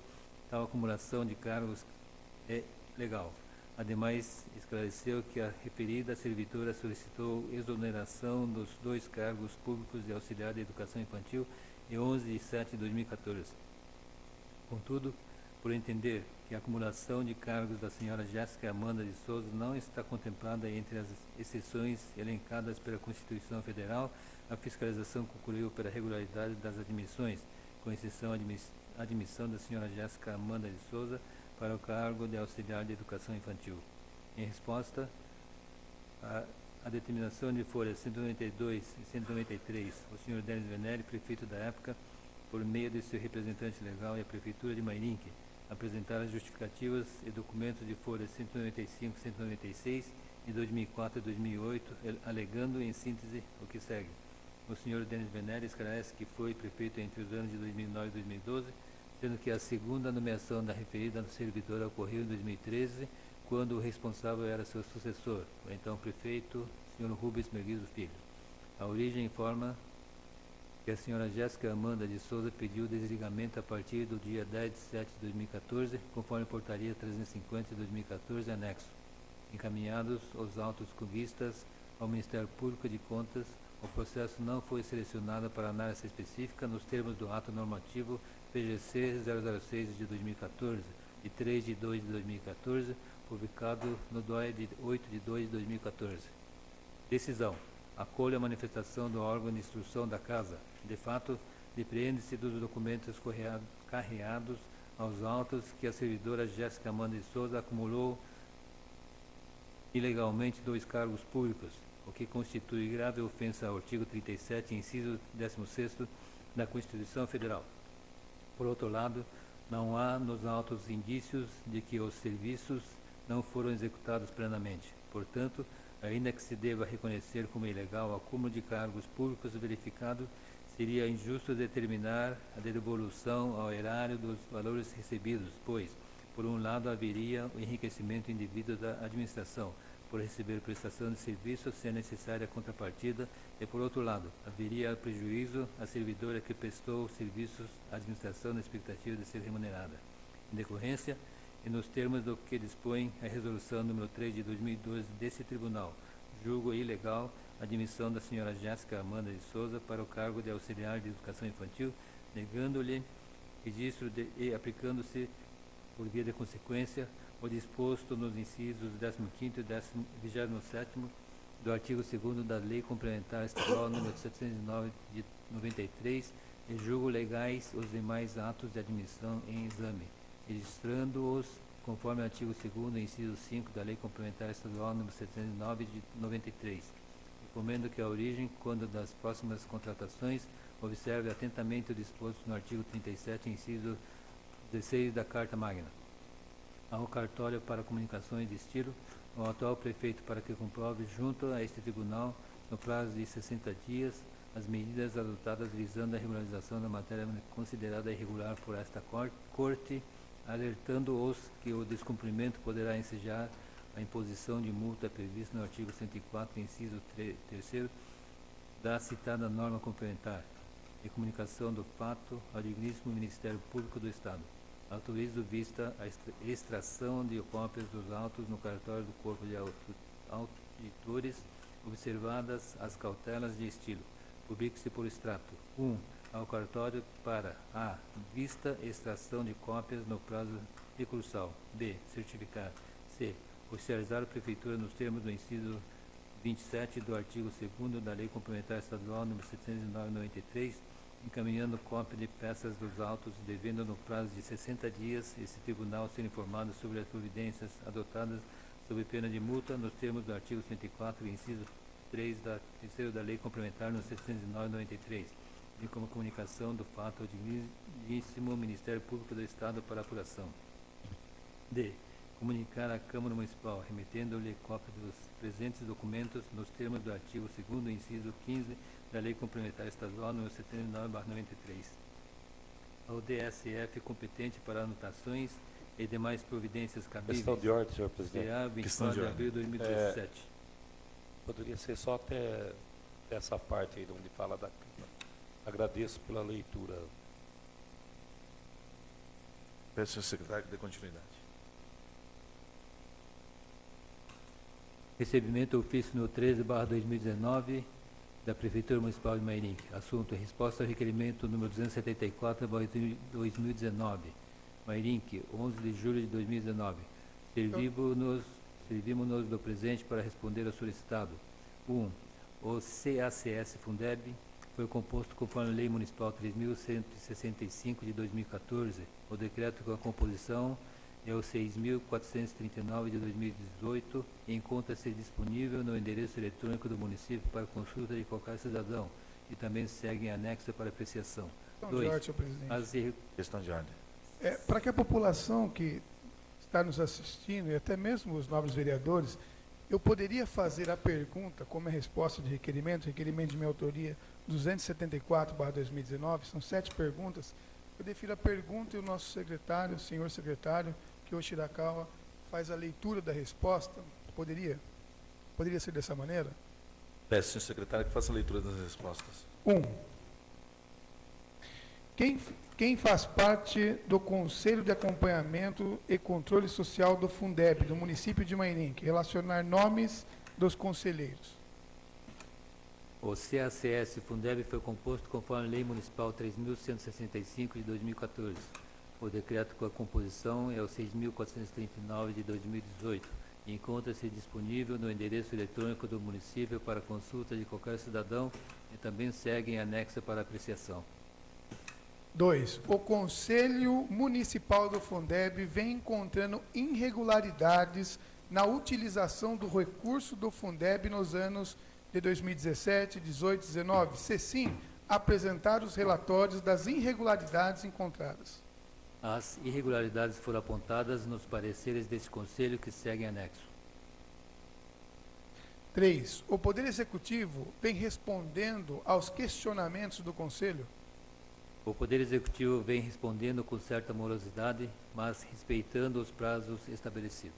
Speaker 2: tal acumulação de cargos é legal. Ademais, esclareceu que a referida servidora solicitou exoneração dos 2 cargos públicos de auxiliar de educação infantil em 11 de 7 de 2014. Contudo, por entender que a acumulação de cargos da senhora Jéssica Amanda de Souza não está contemplada entre as exceções elencadas pela Constituição Federal, a fiscalização concluiu pela regularidade das admissões, com exceção à admissão da senhora Jéssica Amanda de Souza para o cargo de auxiliar de educação infantil. Em resposta à determinação de folhas 192 e 193, o senhor Denis Venere, prefeito da época, por meio de seu representante legal e a Prefeitura de Mairinque, apresentaram justificativas e documentos de folhas 195 e 196 em 2004 e 2008, alegando em síntese o que segue. O senhor Denis Venere esclarece que foi prefeito entre os anos de 2009 e 2012, sendo que a segunda nomeação da referida servidora ocorreu em 2013, quando o responsável era seu sucessor, o então prefeito, senhor Rubens Merguizo Filho. A origem informa que a senhora Jéssica Amanda de Souza pediu desligamento a partir do dia 10 de 7 de 2014, conforme portaria 350 de 2014, anexo, encaminhados os autos com vistas ao Ministério Público de Contas. O processo não foi selecionado para análise específica nos termos do ato normativo PGC 006 de 2014, de 3 de 2 de 2014, publicado no DOE de 8 de 2 de 2014. Decisão. Acolho a manifestação do órgão de instrução da Casa. De fato, depreende-se dos documentos carreados aos autos que a servidora Jéssica Amanda de Souza acumulou ilegalmente 2 cargos públicos, o que constitui grave ofensa ao artigo 37, inciso 16º da Constituição Federal. Por outro lado, não há nos autos indícios de que os serviços não foram executados plenamente. Portanto, ainda que se deva reconhecer como ilegal o acúmulo de cargos públicos verificado, seria injusto determinar a devolução ao erário dos valores recebidos, pois, por um lado, haveria o enriquecimento indevido da administração, por receber prestação de serviço sem a necessária contrapartida, e, por outro lado, haveria prejuízo à servidora que prestou serviços à administração na expectativa de ser remunerada. Em decorrência, e nos termos do que dispõe a resolução número 3 de 2012 desse tribunal, julgo ilegal a admissão da senhora Jéssica Amanda de Souza para o cargo de auxiliar de educação infantil, negando-lhe registro e aplicando-se, por via de consequência, o disposto nos incisos 15º e 27º do artigo 2º da Lei Complementar Estadual número 709 de 93, e julgo legais os demais atos de admissão em exame, registrando-os conforme o artigo 2º, inciso 5 da Lei Complementar Estadual nº 709 de 93. Recomendo que a origem, quando das próximas contratações, observe atentamente o disposto no artigo 37, inciso 16 da Carta Magna. Ao cartório para comunicações de estilo, ao atual prefeito para que comprove junto a este tribunal, no prazo de 60 dias, as medidas adotadas visando a regularização da matéria considerada irregular por esta Corte, alertando-os que o descumprimento poderá ensejar a imposição de multa prevista no artigo 104, inciso 3º da citada norma complementar, e comunicação do fato ao digníssimo Ministério Público do Estado. Autorizo vista a extração de cópias dos autos no cartório do Corpo de Auditores, observadas as cautelas de estilo. Publique-se por extrato. 1. Ao cartório para a vista extração de cópias no prazo recursal. B. Certificar. C. Oficializar a Prefeitura nos termos do inciso 27 do artigo 2º da Lei Complementar Estadual nº 709/93, encaminhando cópia de peças dos autos, devendo no prazo de 60 dias esse tribunal ser informado sobre as providências adotadas sob pena de multa nos termos do artigo 104, inciso 3 da Lei Complementar no 709/93, bem como comunicação do fato ao digníssimo Ministério Público do Estado para apuração. D. Comunicar à Câmara Municipal, remetendo-lhe cópia dos presentes documentos nos termos do artigo 2º, inciso 15 da Lei Complementar Estadual nº 79/93. Ao DSF competente para anotações e demais providências cabíveis.
Speaker 8: Questão de ordem, senhor presidente.
Speaker 2: CA 24 de abril de 2017.
Speaker 8: Poderia ser só até essa parte aí onde fala da Câmara. Agradeço pela leitura.
Speaker 1: Peço ao secretário que dê continuidade.
Speaker 2: Recebimento ofício no 13/2019 da Prefeitura Municipal de Mairinque. Assunto: resposta ao requerimento número 274/2019. Mairinque, 11 de julho de 2019. Servimos-nos do presente para responder ao solicitado. 1. O CACS Fundeb foi composto conforme a Lei Municipal 3.165 de 2014. O decreto com a composição é o 6.439 de 2018 e encontra-se disponível no endereço eletrônico do município para consulta de qualquer cidadão e também segue em anexo para apreciação.
Speaker 3: Questão de ordem, senhor presidente.
Speaker 1: Questão de ordem.
Speaker 3: Para que a população que está nos assistindo, e até mesmo os nobres vereadores, eu poderia fazer a pergunta, como é resposta de requerimento de minha autoria, 274/2019, são 7 perguntas. Eu defiro a pergunta e o nosso secretário, o senhor secretário, que o Shirakawa, faz a leitura da resposta. Poderia ser dessa maneira?
Speaker 1: Peço ao secretário que faça a leitura das respostas.
Speaker 3: 1. Quem faz parte do Conselho de Acompanhamento e Controle Social do Fundeb, do município de Mairinque? Relacionar nomes dos conselheiros.
Speaker 2: O CACS Fundeb foi composto conforme a Lei Municipal 3.165 de 2014. O decreto com a composição é o 6.439 de 2018 e encontra-se disponível no endereço eletrônico do município para consulta de qualquer cidadão e também segue em anexo para apreciação.
Speaker 3: 2. O Conselho Municipal do Fundeb vem encontrando irregularidades na utilização do recurso do Fundeb nos anos de 2017, 18 e 19. Se sim, apresentar os relatórios das irregularidades encontradas.
Speaker 2: As irregularidades foram apontadas nos pareceres deste Conselho que seguem anexo.
Speaker 3: 3. O Poder Executivo vem respondendo aos questionamentos do Conselho.
Speaker 2: O Poder Executivo vem respondendo com certa morosidade, mas respeitando os prazos estabelecidos.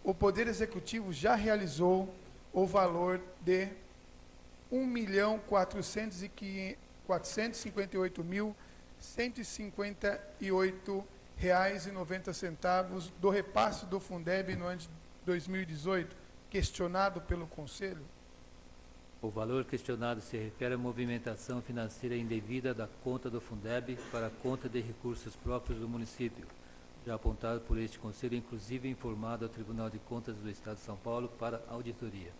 Speaker 3: O Poder Executivo já realizou o valor de R$ 1.458.158,90 do repasse do Fundeb no ano de 2018, questionado pelo Conselho.
Speaker 2: O valor questionado se refere à movimentação financeira indevida da conta do Fundeb para a conta de recursos próprios do município, já apontado por este Conselho, inclusive informado ao Tribunal de Contas do Estado de São Paulo para auditoria.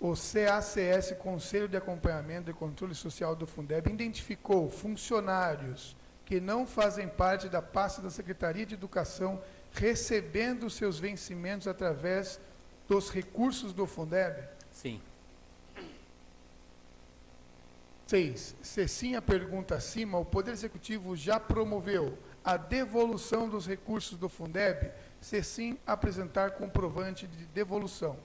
Speaker 3: o CACS, Conselho de Acompanhamento e Controle Social do Fundeb, identificou funcionários que não fazem parte da pasta da Secretaria de Educação recebendo seus vencimentos através dos recursos do Fundeb?
Speaker 2: Sim.
Speaker 3: 6. Se sim a pergunta acima, o Poder Executivo já promoveu a devolução dos recursos do Fundeb? Se sim, apresentar comprovante de devolução.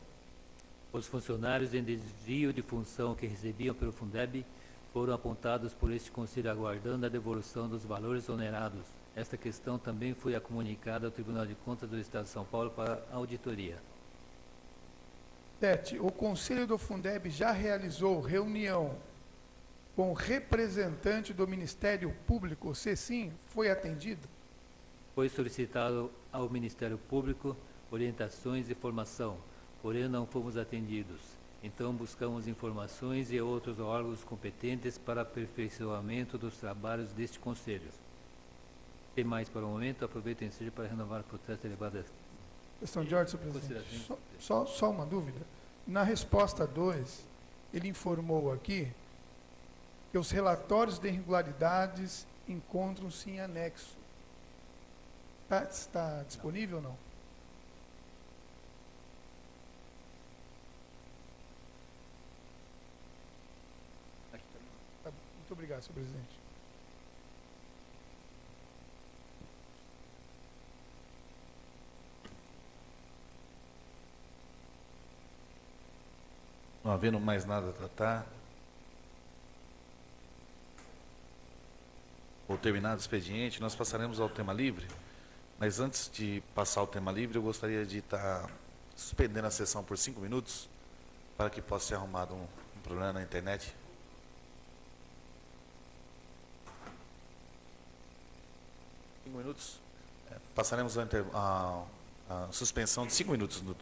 Speaker 2: Os funcionários em desvio de função que recebiam pelo Fundeb foram apontados por este Conselho aguardando a devolução dos valores onerados. Esta questão também foi comunicada ao Tribunal de Contas do Estado de São Paulo para auditoria.
Speaker 3: 7. O Conselho do Fundeb já realizou reunião com representante do Ministério Público? Se sim, foi atendido?
Speaker 2: Foi solicitado ao Ministério Público orientações e formação, porém não fomos atendidos. Então buscamos informações e outros órgãos competentes para aperfeiçoamento dos trabalhos deste Conselho. Tem mais para o momento, aproveito o ensejo para renovar o protesto elevado a
Speaker 3: Questão de ordem, senhor presidente. Só uma dúvida. Na resposta 2, ele informou aqui que os relatórios de irregularidades encontram-se em anexo. Está disponível ou não? Tá bom. Muito obrigado, senhor presidente.
Speaker 1: Não havendo mais nada a tratar, ou terminado o expediente, nós passaremos ao tema livre. Mas antes de passar ao tema livre, eu gostaria de estar suspendendo a sessão por 5 minutos, para que possa ser arrumado um problema na internet. Cinco minutos? Passaremos a suspensão de 5 minutos do